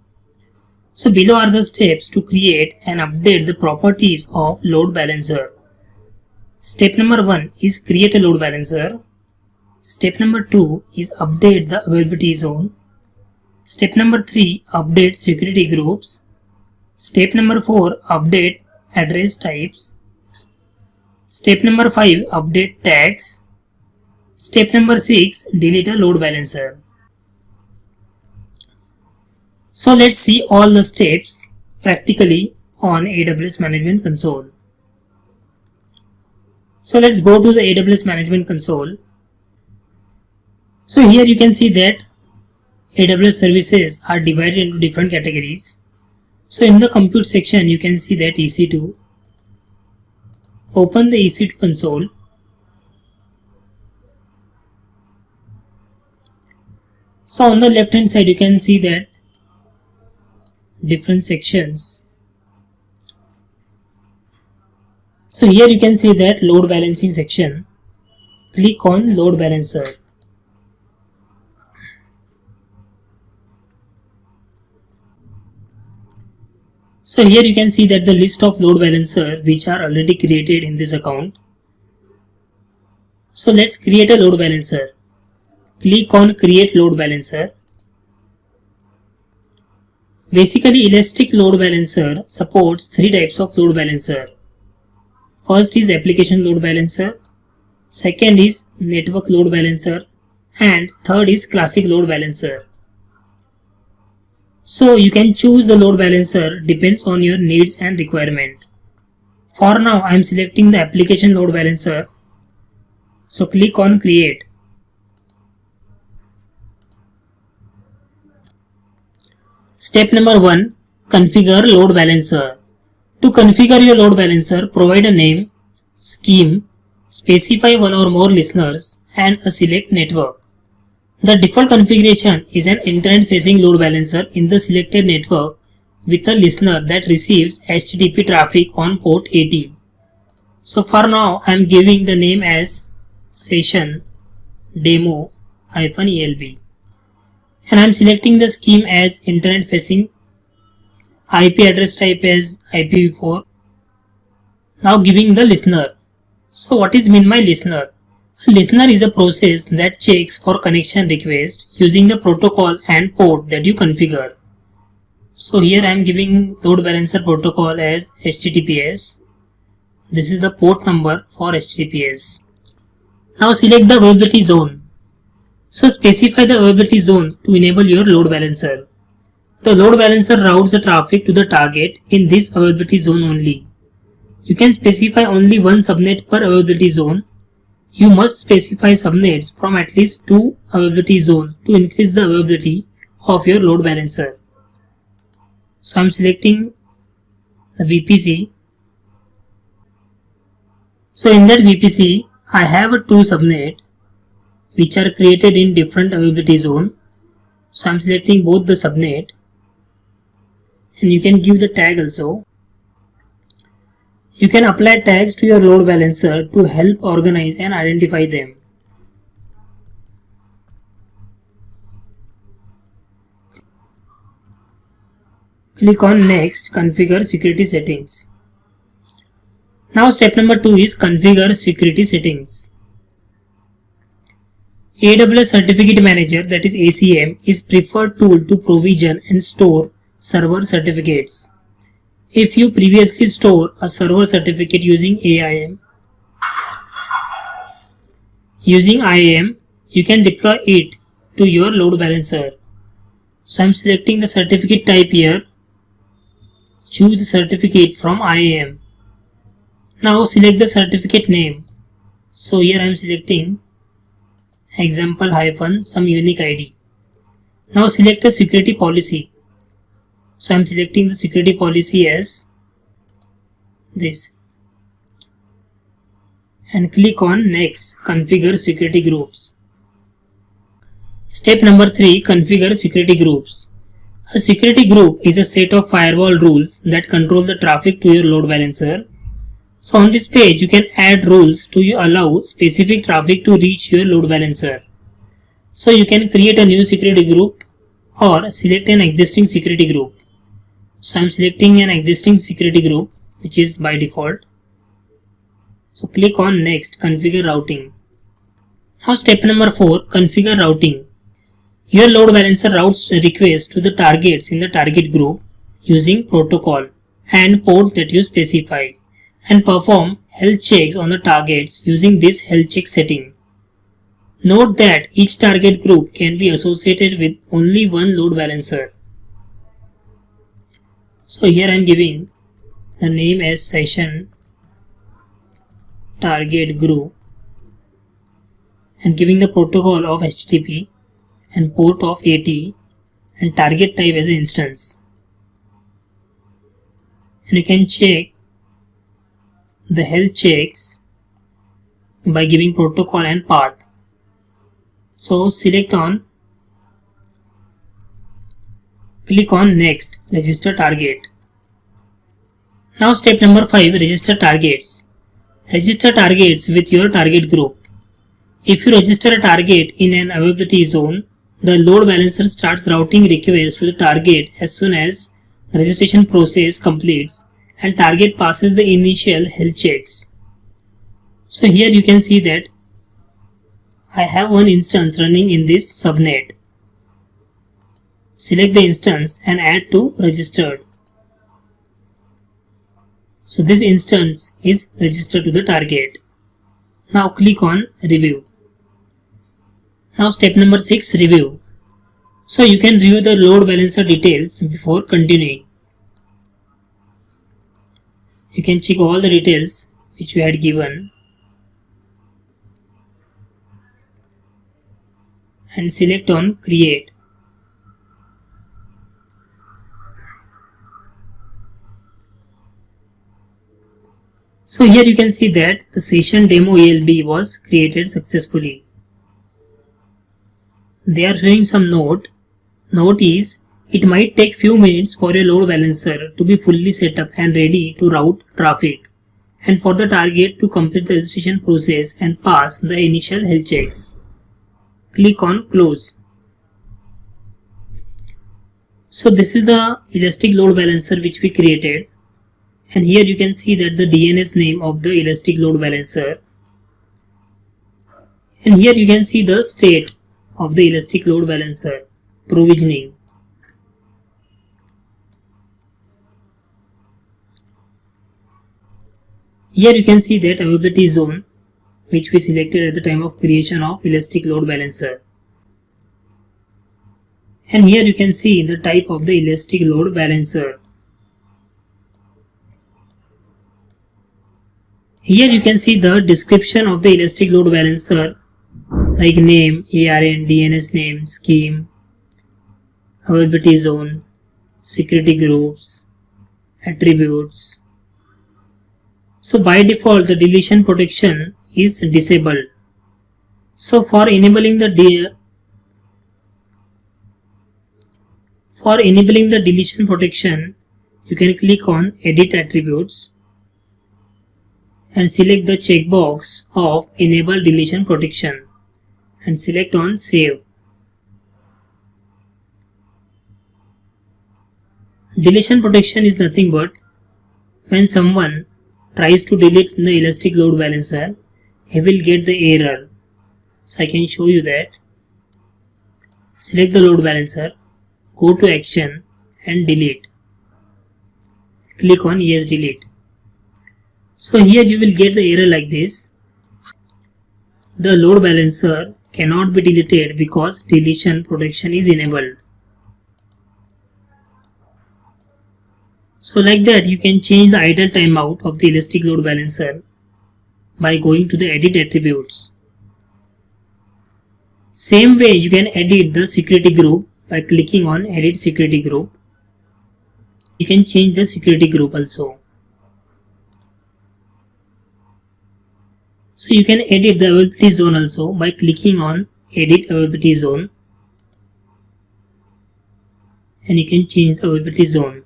So below are the steps to create and update the properties of load balancer. Step number 1 is create a load balancer. Step number 2 is update the availability zone. Step number 3, update security groups. Step number 4, update address types. Step number 5, update tags. Step number 6, delete a load balancer. So let's see all the steps practically on AWS Management Console. So let's go to the AWS Management Console. So here you can see that AWS services are divided into different categories. So in the compute section you can see that EC2. Open the EC2 console. So on the left hand side you can see that different sections. So here you can see that load balancing section. Click on load balancer. So here you can see that the list of load balancer which are already created in this account. So let's create a load balancer. Click on create load balancer. Basically, Elastic Load Balancer supports three types of load balancer. First is application load balancer, second is network load balancer, and third is classic load balancer. So you can choose the load balancer depends on your needs and requirement. For now I am selecting the application load balancer. So click on create. Step number 1. Configure load balancer. To configure your load balancer, provide a name, scheme, specify one or more listeners, and a select network. The default configuration is an internet-facing load balancer in the selected network with a listener that receives HTTP traffic on port 80. So for now I am giving the name as session demo-elb, and I am selecting the scheme as internet-facing, IP address type as IPv4. Now giving the listener. So what is mean by listener? A listener is a process that checks for connection request using the protocol and port that you configure. So here I am giving load balancer protocol as HTTPS. This is the port number for HTTPS. Now select the availability zone. So specify the availability zone to enable your load balancer. The load balancer routes the traffic to the target in this availability zone only. You can specify only one subnet per availability zone. You must specify subnets from at least 2 availability zones to increase the availability of your load balancer. So I am selecting the VPC. So in that VPC, I have 2 subnets which are created in different availability zone. So I am selecting both the subnet, and you can give the tag also. You can apply tags to your load balancer to help organize and identify them. Click on Next, Configure Security Settings. Now step number 2 is Configure Security Settings. AWS Certificate Manager, that is ACM, is preferred tool to provision and store server certificates. If you previously store a server certificate using IAM, you can deploy it to your load balancer. So I am selecting the certificate type here. Choose the certificate from IAM. Now select the certificate name. So here I am selecting example - some unique ID. Now select the security policy. So I am selecting the security policy as this, and click on Next, Configure Security Groups. Step number 3, Configure Security Groups. A security group is a set of firewall rules that control the traffic to your load balancer. So on this page you can add rules to allow specific traffic to reach your load balancer. So you can create a new security group or select an existing security group. So I am selecting an existing security group which is by default. So click on Next, Configure Routing. Now step number 4, Configure Routing. Your load balancer routes requests to the targets in the target group using protocol and port that you specify, and perform health checks on the targets using this health check setting. Note that each target group can be associated with only one load balancer. So here I am giving the name as session target group and giving the protocol of HTTP and port of 80 and target type as an instance. And you can check the health checks by giving protocol and path. So select on, click on Next, Register Target. Now step number 5, Register Targets. Register targets with your target group. If you register a target in an availability zone, the load balancer starts routing requests to the target as soon as the registration process completes and target passes the initial health checks. So here you can see that I have one instance running in this subnet. Select the instance and add to registered. So this instance is registered to the target. Now click on review. Now step number 6, review. So you can review the load balancer details before continuing. You can check all the details which we had given and select on create. So here you can see that the session demo ELB was created successfully. They are showing some note. Note is, it might take few minutes for your load balancer to be fully set up and ready to route traffic, and for the target to complete the registration process and pass the initial health checks. Click on close. So this is the Elastic Load Balancer which we created, and here you can see that the DNS name of the Elastic Load Balancer, and here you can see the state of the Elastic Load Balancer provisioning. Here you can see that availability zone which we selected at the time of creation of Elastic Load Balancer. And here you can see the type of the Elastic Load Balancer. Here you can see the description of the Elastic Load Balancer like name, ARN, DNS name, scheme, availability zone, security groups, attributes. So by default the deletion protection is disabled. So for enabling the deletion protection, you can click on edit attributes and select the checkbox of enable deletion protection and select on save. Deletion protection is nothing but when someone tries to delete the Elastic Load Balancer, he will get the error. So I can show you that. Select the load balancer, go to action and delete. Click on yes, delete. So here you will get the error like this. The load balancer cannot be deleted because deletion protection is enabled. So like that you can change the idle timeout of the Elastic Load Balancer by going to the edit attributes. Same way you can edit the security group by clicking on edit security group. You can change the security group also. So you can edit the availability zone also by clicking on edit availability zone, and you can change the availability zone.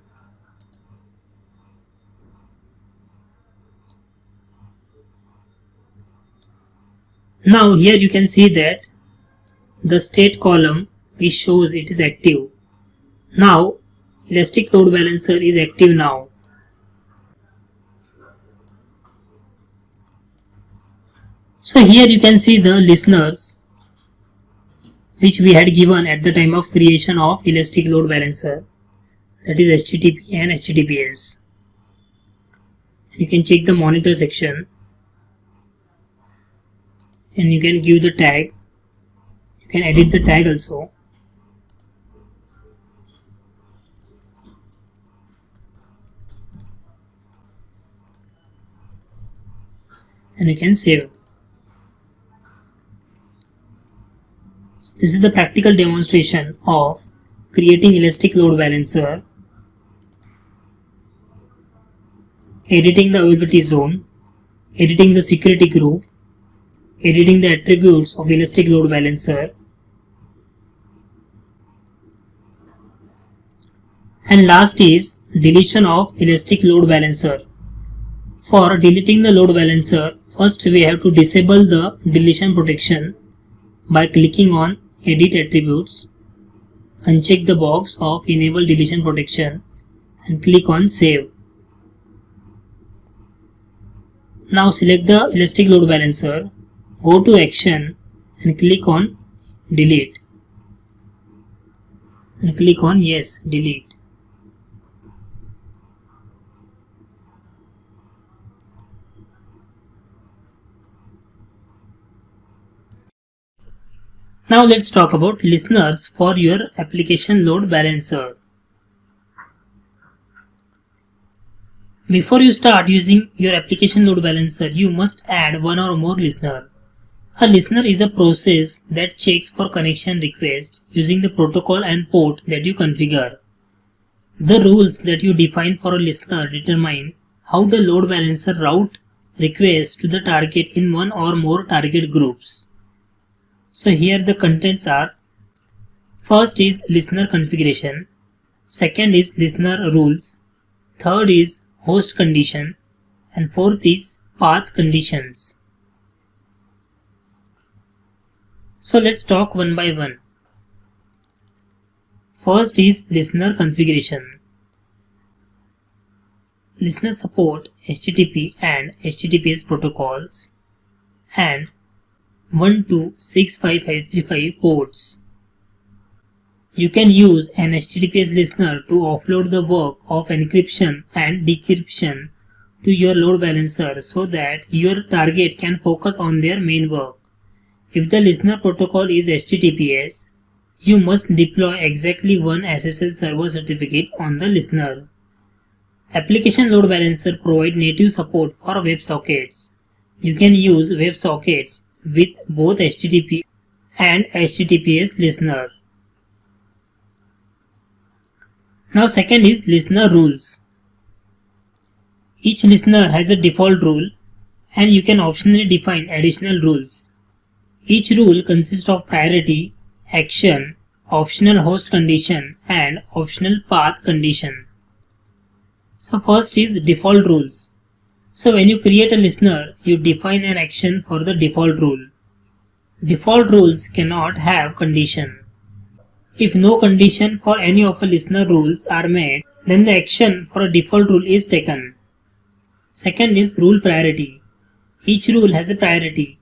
Now here you can see that the state column which shows it is active. Now Elastic Load Balancer is active now. So here you can see the listeners which we had given at the time of creation of Elastic Load Balancer, that is HTTP and HTTPS. You can check the monitor section and you can give the tag. You can edit the tag also. And you can save. This is the practical demonstration of creating Elastic Load Balancer, editing the availability zone, editing the security group, editing the attributes of Elastic Load Balancer, and last is deletion of Elastic Load Balancer. For deleting the load balancer, first we have to disable the deletion protection by clicking on edit attributes, uncheck the box of enable deletion protection and click on save. Now select the Elastic Load Balancer, go to action and click on delete and click on yes, delete. Now let's talk about listeners for your application load balancer. Before you start using your application load balancer, you must add one or more listener. A listener is a process that checks for connection requests using the protocol and port that you configure. The rules that you define for a listener determine how the load balancer route requests to the target in one or more target groups. So here the contents are: first is listener configuration, second is listener rules, third is host condition, and fourth is path conditions. So let's talk one by one. First is listener configuration. Listener support HTTP and HTTPS protocols and 1265535 ports. You can use an HTTPS listener to offload the work of encryption and decryption to your load balancer so that your target can focus on their main work. If the listener protocol is HTTPS, you must deploy exactly one SSL server certificate on the listener. Application load balancer provides native support for WebSockets. You can use WebSockets with both HTTP and HTTPS listener. Now second is listener rules. Each listener has a default rule and you can optionally define additional rules. Each rule consists of priority, action, optional host condition and optional path condition. So first is default rules. So when you create a listener, you define an action for the default rule. Default rules cannot have condition. If no condition for any of the listener rules are made, then the action for a default rule is taken. Second is rule priority. Each rule has a priority.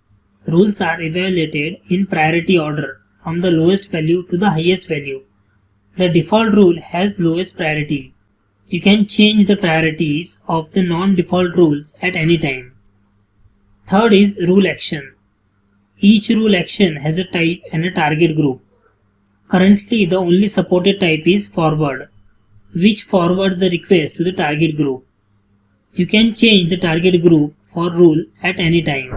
Rules are evaluated in priority order from the lowest value to the highest value. The default rule has lowest priority. You can change the priorities of the non-default rules at any time. Third is rule action. Each rule action has a type and a target group. Currently, the only supported type is forward, which forwards the request to the target group. You can change the target group for rule at any time.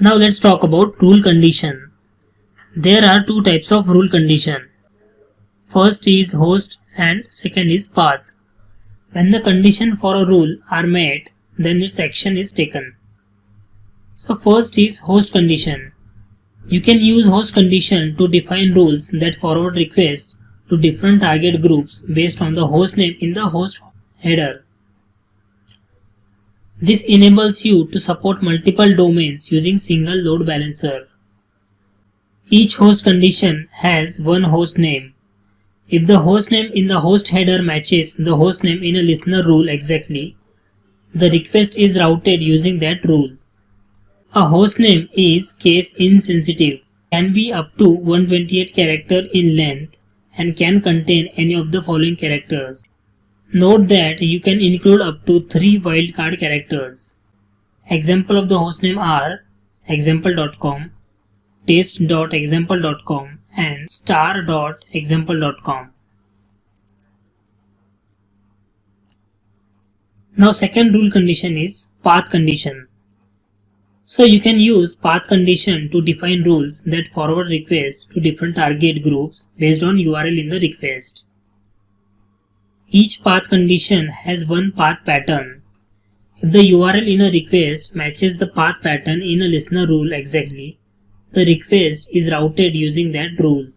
Now let's talk about rule condition. There are two types of rule condition. First is host and second is path. When the condition for a rule are met, then its action is taken. So first is host condition. You can use host condition to define rules that forward requests to different target groups based on the host name in the host header. This enables you to support multiple domains using single load balancer. Each host condition has one host name. If the host name in the host header matches the host name in a listener rule exactly, the request is routed using that rule. A host name is case insensitive, can be up to 128 characters in length and can contain any of the following characters. Note that you can include up to 3 wildcard characters. Example of the hostname are example.com, test.example.com and star.example.com. Now second rule condition is path condition. So you can use path condition to define rules that forward requests to different target groups based on URL in the request. Each path condition has one path pattern. If the URL in a request matches the path pattern in a listener rule exactly, the request is routed using that rule.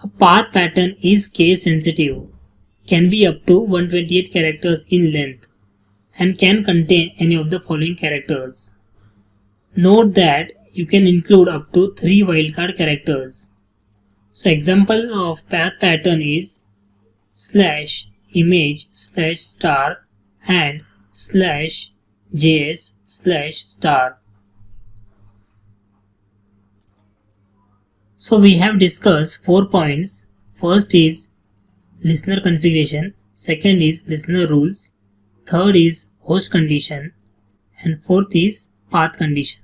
A path pattern is case sensitive, can be up to 128 characters in length, and can contain any of the following characters. Note that you can include up to 3 wildcard characters. So example of path pattern is /image/star and /js/star. So we have discussed 4 points. First is listener configuration, second is listener rules, third is host condition, and fourth is path condition.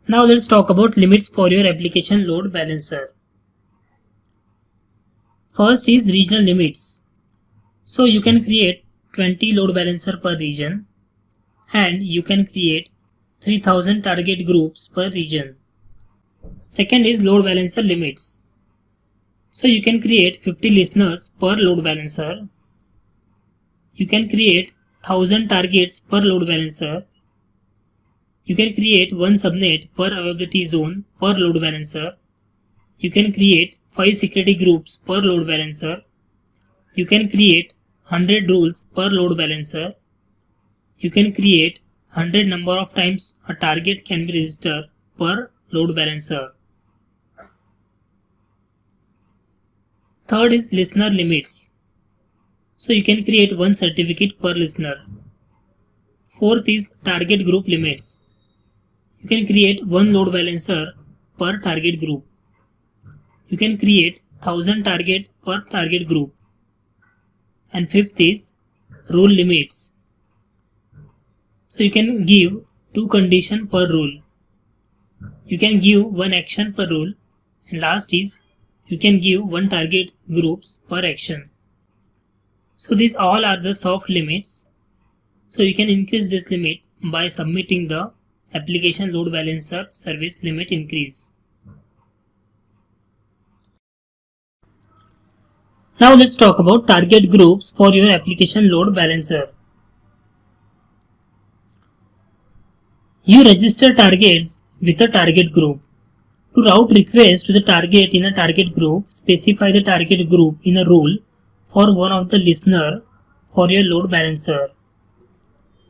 Now let's talk about limits for your application load balancer. First is regional limits. So you can create 20 load balancer per region and you can create 3000 target groups per region. Second is load balancer limits. So you can create 50 listeners per load balancer. You can create 1000 targets per load balancer. You can create one subnet per availability zone per load balancer. You can create 5 security groups per load balancer. You can create 100 rules per load balancer. You can create 100 number of times a target can be registered per load balancer. Third is listener limits. So you can create one certificate per listener. Fourth is target group limits. You can create one load balancer per target group. You can create 1000 target per target group. And fifth is rule limits. So you can give 2 conditions per rule. You can give 1 action per rule. And last is you can give 1 target groups per action. So these all are the soft limits. So you can increase this limit by submitting the application load balancer service limit increase. Now let's talk about target groups for your application load balancer. You register targets with a target group. To route requests to the target in a target group, specify the target group in a rule for one of the listener for your load balancer.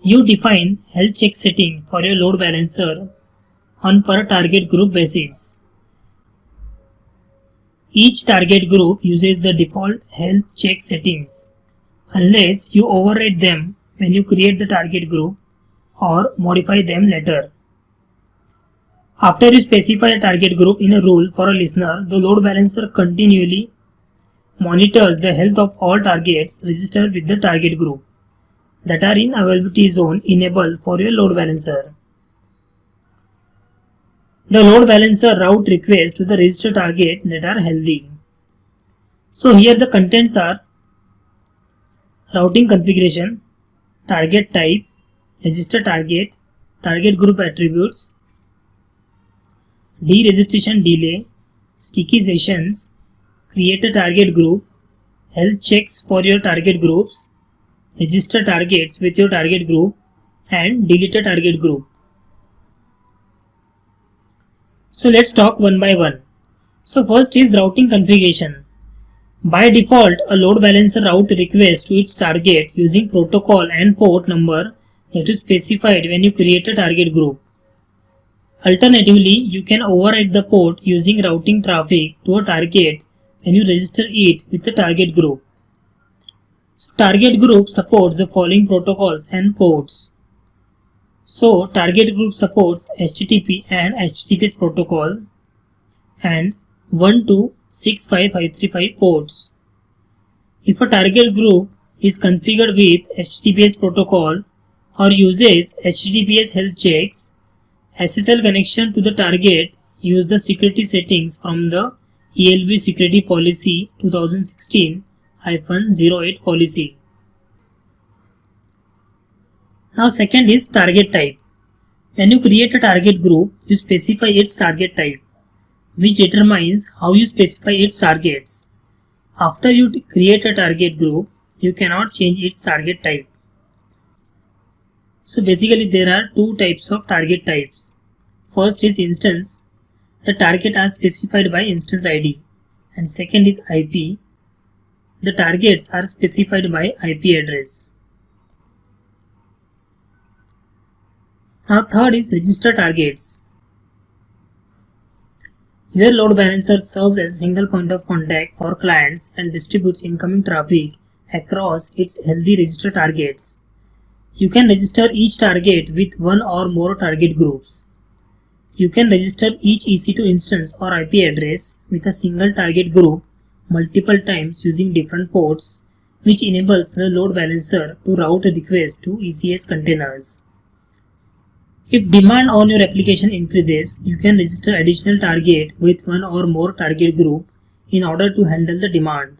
You define health check setting for your load balancer on per target group basis. Each target group uses the default health check settings unless you override them when you create the target group or modify them later. After you specify a target group in a rule for a listener, the load balancer continually monitors the health of all targets registered with the target group that are in availability zone enabled for your load balancer. The load balancer route requests to the registered target that are healthy. So here the contents are routing configuration, target type, register target, target group attributes, deregistration delay, sticky sessions, create a target group, health checks for your target groups, register targets with your target group, and delete a target group. So let's talk one by one. So first is routing configuration. By default, a load balancer route request to its target using protocol and port number that is specified when you create a target group. Alternatively, you can override the port using routing traffic to a target when you register it with the target group. So target group supports the following protocols and ports. So target group supports HTTP and HTTPS protocol and 1265535 ports. If a target group is configured with HTTPS protocol or uses HTTPS health checks, SSL connection to the target use the security settings from the ELB Security Policy 2016-08 policy. Now second is target type. When you create a target group, you specify its target type, which determines how you specify its targets. After you create a target group, you cannot change its target type. So basically there are 2 types of target types. First is instance. The target are specified by instance ID. And second is IP. The targets are specified by IP address. Now third is register targets. Your load balancer serves as a single point of contact for clients and distributes incoming traffic across its healthy register targets. You can register each target with one or more target groups. You can register each EC2 instance or IP address with a single target group multiple times using different ports which enables the load balancer to route a request to ECS containers. If demand on your application increases, you can register additional target with one or more target group in order to handle the demand.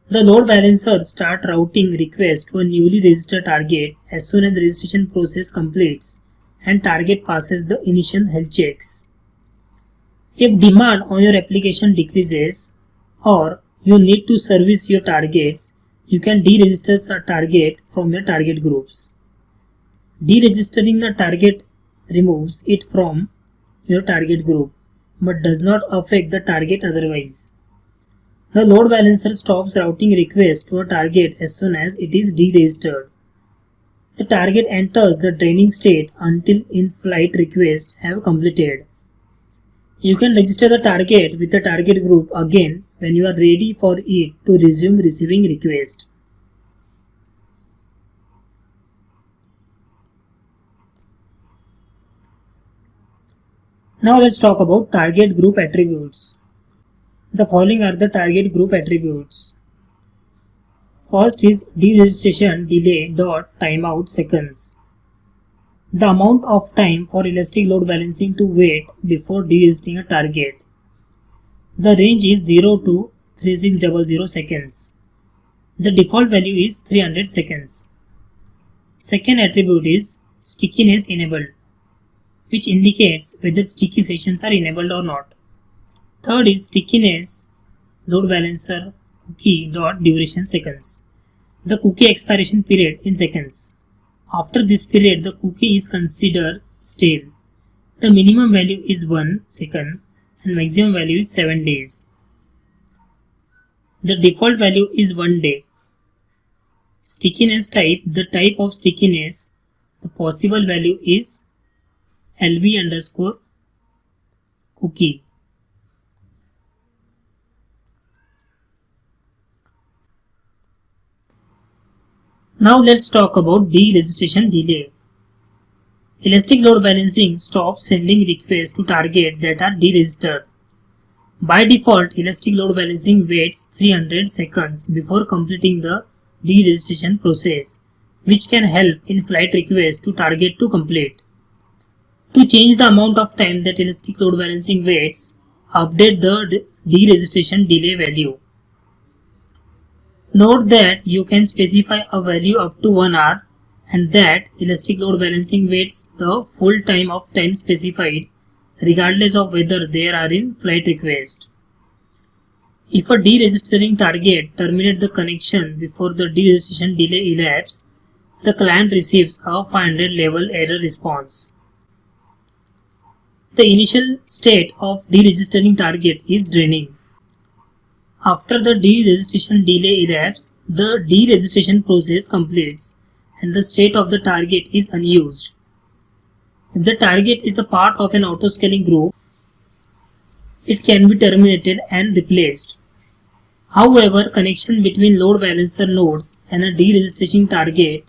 The load balancer starts routing requests to a newly registered target as soon as the registration process completes and target passes the initial health checks. If demand on your application decreases or you need to service your targets, you can deregister a target from your target groups. Deregistering the target removes it from your target group but does not affect the target otherwise. The load balancer stops routing requests to a target as soon as it is deregistered. The target enters the draining state until in-flight requests have completed. You can register the target with the target group again when you are ready for it to resume receiving requests. Now let's talk about target group attributes. The following are the target group attributes. First is deregistration delay dot timeout seconds. The amount of time for elastic load balancing to wait before deregistering a target. The range is 0 to 3600 seconds. The default value is 300 seconds. Second attribute is stickiness enabled, which indicates whether sticky sessions are enabled or not. Third is stickiness load balancer cookie dot duration seconds. The cookie expiration period in seconds. After this period, the cookie is considered stale. The minimum value is 1 second and maximum value is 7 days. The default value is 1 day. Stickiness type, the type of stickiness, the possible value is LB underscore cookie. Now let's talk about deregistration delay. Elastic load balancing stops sending requests to targets that are deregistered. By default, elastic load balancing waits 300 seconds before completing the deregistration process, which can help in-flight requests to target to complete. To change the amount of time that elastic load balancing waits, update the deregistration delay value. Note that you can specify a value up to 1 hour and that elastic load balancing waits the full time of time specified regardless of whether there are in flight request. If a deregistering target terminates the connection before the deregistration delay elapses, the client receives a 500 level error response. The initial state of deregistering target is draining. After the deregistration delay elapses, the deregistration process completes and the state of the target is unused. If the target is a part of an autoscaling group, it can be terminated and replaced. However, connection between load balancer nodes and a deregistration target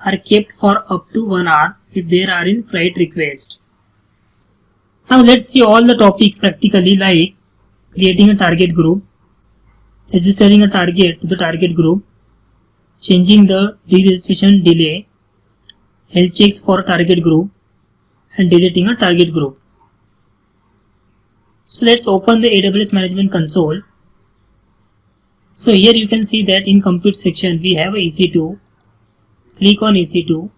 are kept for up to 1 hour if there are in flight request. Now let's see all the topics practically, like creating a target group, registering a target to the target group, changing the deregistration delay, health checks for target group, and deleting a target group. So let's open the AWS Management Console. So here you can see that in compute section we have a EC2. Click on EC2.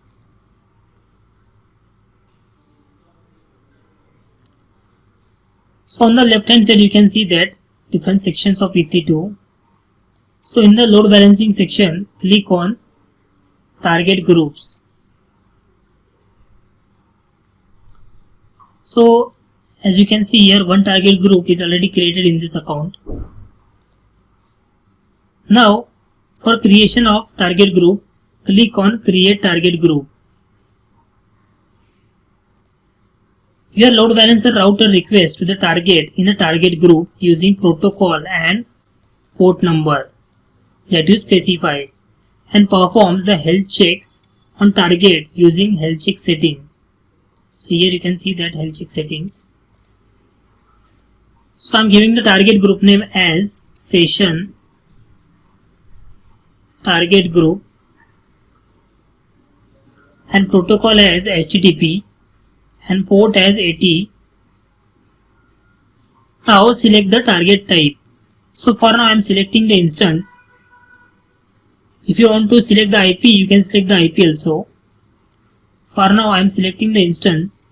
So on the left hand side you can see that different sections of EC2. So in the load balancing section, click on target groups. So as you can see here, one target group is already created in this account. Now for creation of target group, click on create target group. Your load balancer router request to the target in a target group using protocol and port number that you specify and performs the health checks on target using health check setting. So here you can see that health check settings. So I'm giving the target group name as session target group and protocol as HTTP and port as AT. Now select the target type. So for now I am selecting the instance. If you want to select the IP, you can select the IP also. For now I am selecting the instance.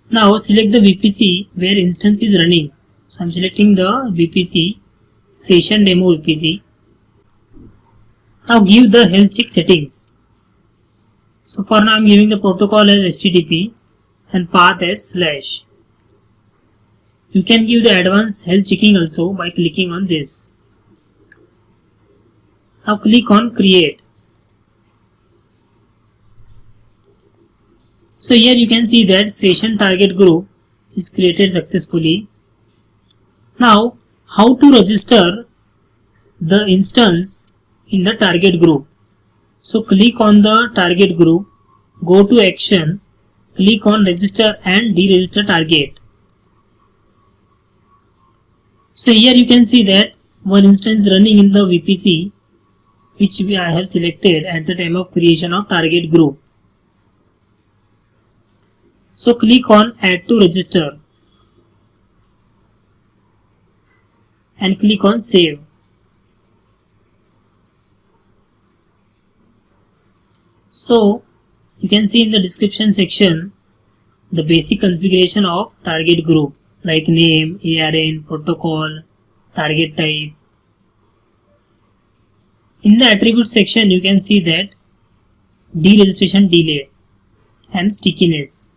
Now select the VPC where instance is running. So I am selecting the VPC, session demo VPC. Now give the health check settings. So for now I am giving the protocol as HTTP and path as /. You can give the advanced health checking also by clicking on this. Now click on create. So here you can see that session target group is created successfully. Now how to register the instance in the target group. So click on the target group, go to action, click on register and deregister target. So here you can see that one instance running in the VPC which I have selected at the time of creation of target group. So click on add to register and click on save. So you can see in the description section the basic configuration of target group like name, ARN, protocol, target type. In the attribute section you can see that deregistration delay and stickiness.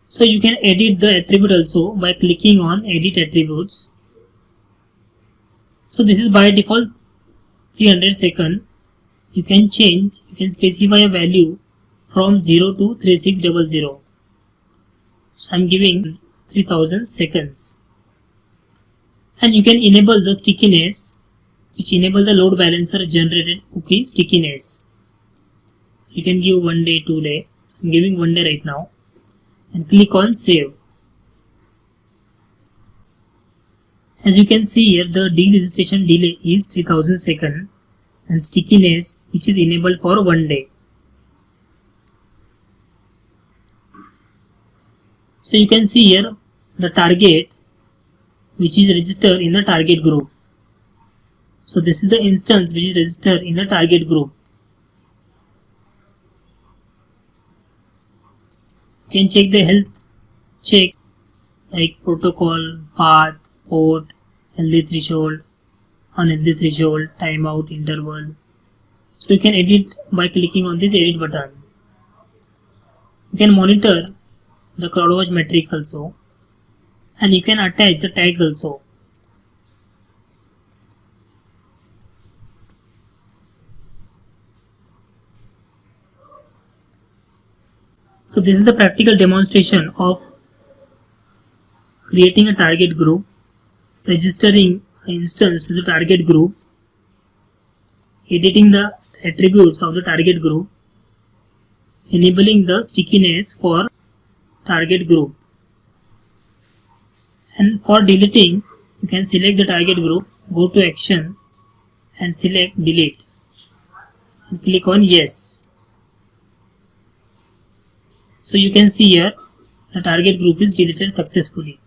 So you can edit the attribute also by clicking on edit attributes. So this is by default 300 seconds. You can change, you can specify a value from 0 to 3600. So I am giving 3000 seconds. And you can enable the stickiness, which enable the load balancer generated cookie stickiness. You can give 1 day, 2 day. I am giving 1 day right now. And click on save. As you can see here, the deregistration delay is 3000 seconds and stickiness which is enabled for 1 day. So you can see here the target which is registered in the target group. So this is the instance which is registered in the target group. You can check the health check like protocol, path, port, healthy threshold, unhealthy threshold, timeout, interval. So you can edit by clicking on this edit button. You can monitor the CloudWatch metrics also, and you can attach the tags also. So this is the practical demonstration of creating a target group, registering an instance to the target group, editing the attributes of the target group, enabling the stickiness for target group. And for deleting, you can select the target group, go to action and select delete and click on yes. So you can see here the target group is deleted successfully.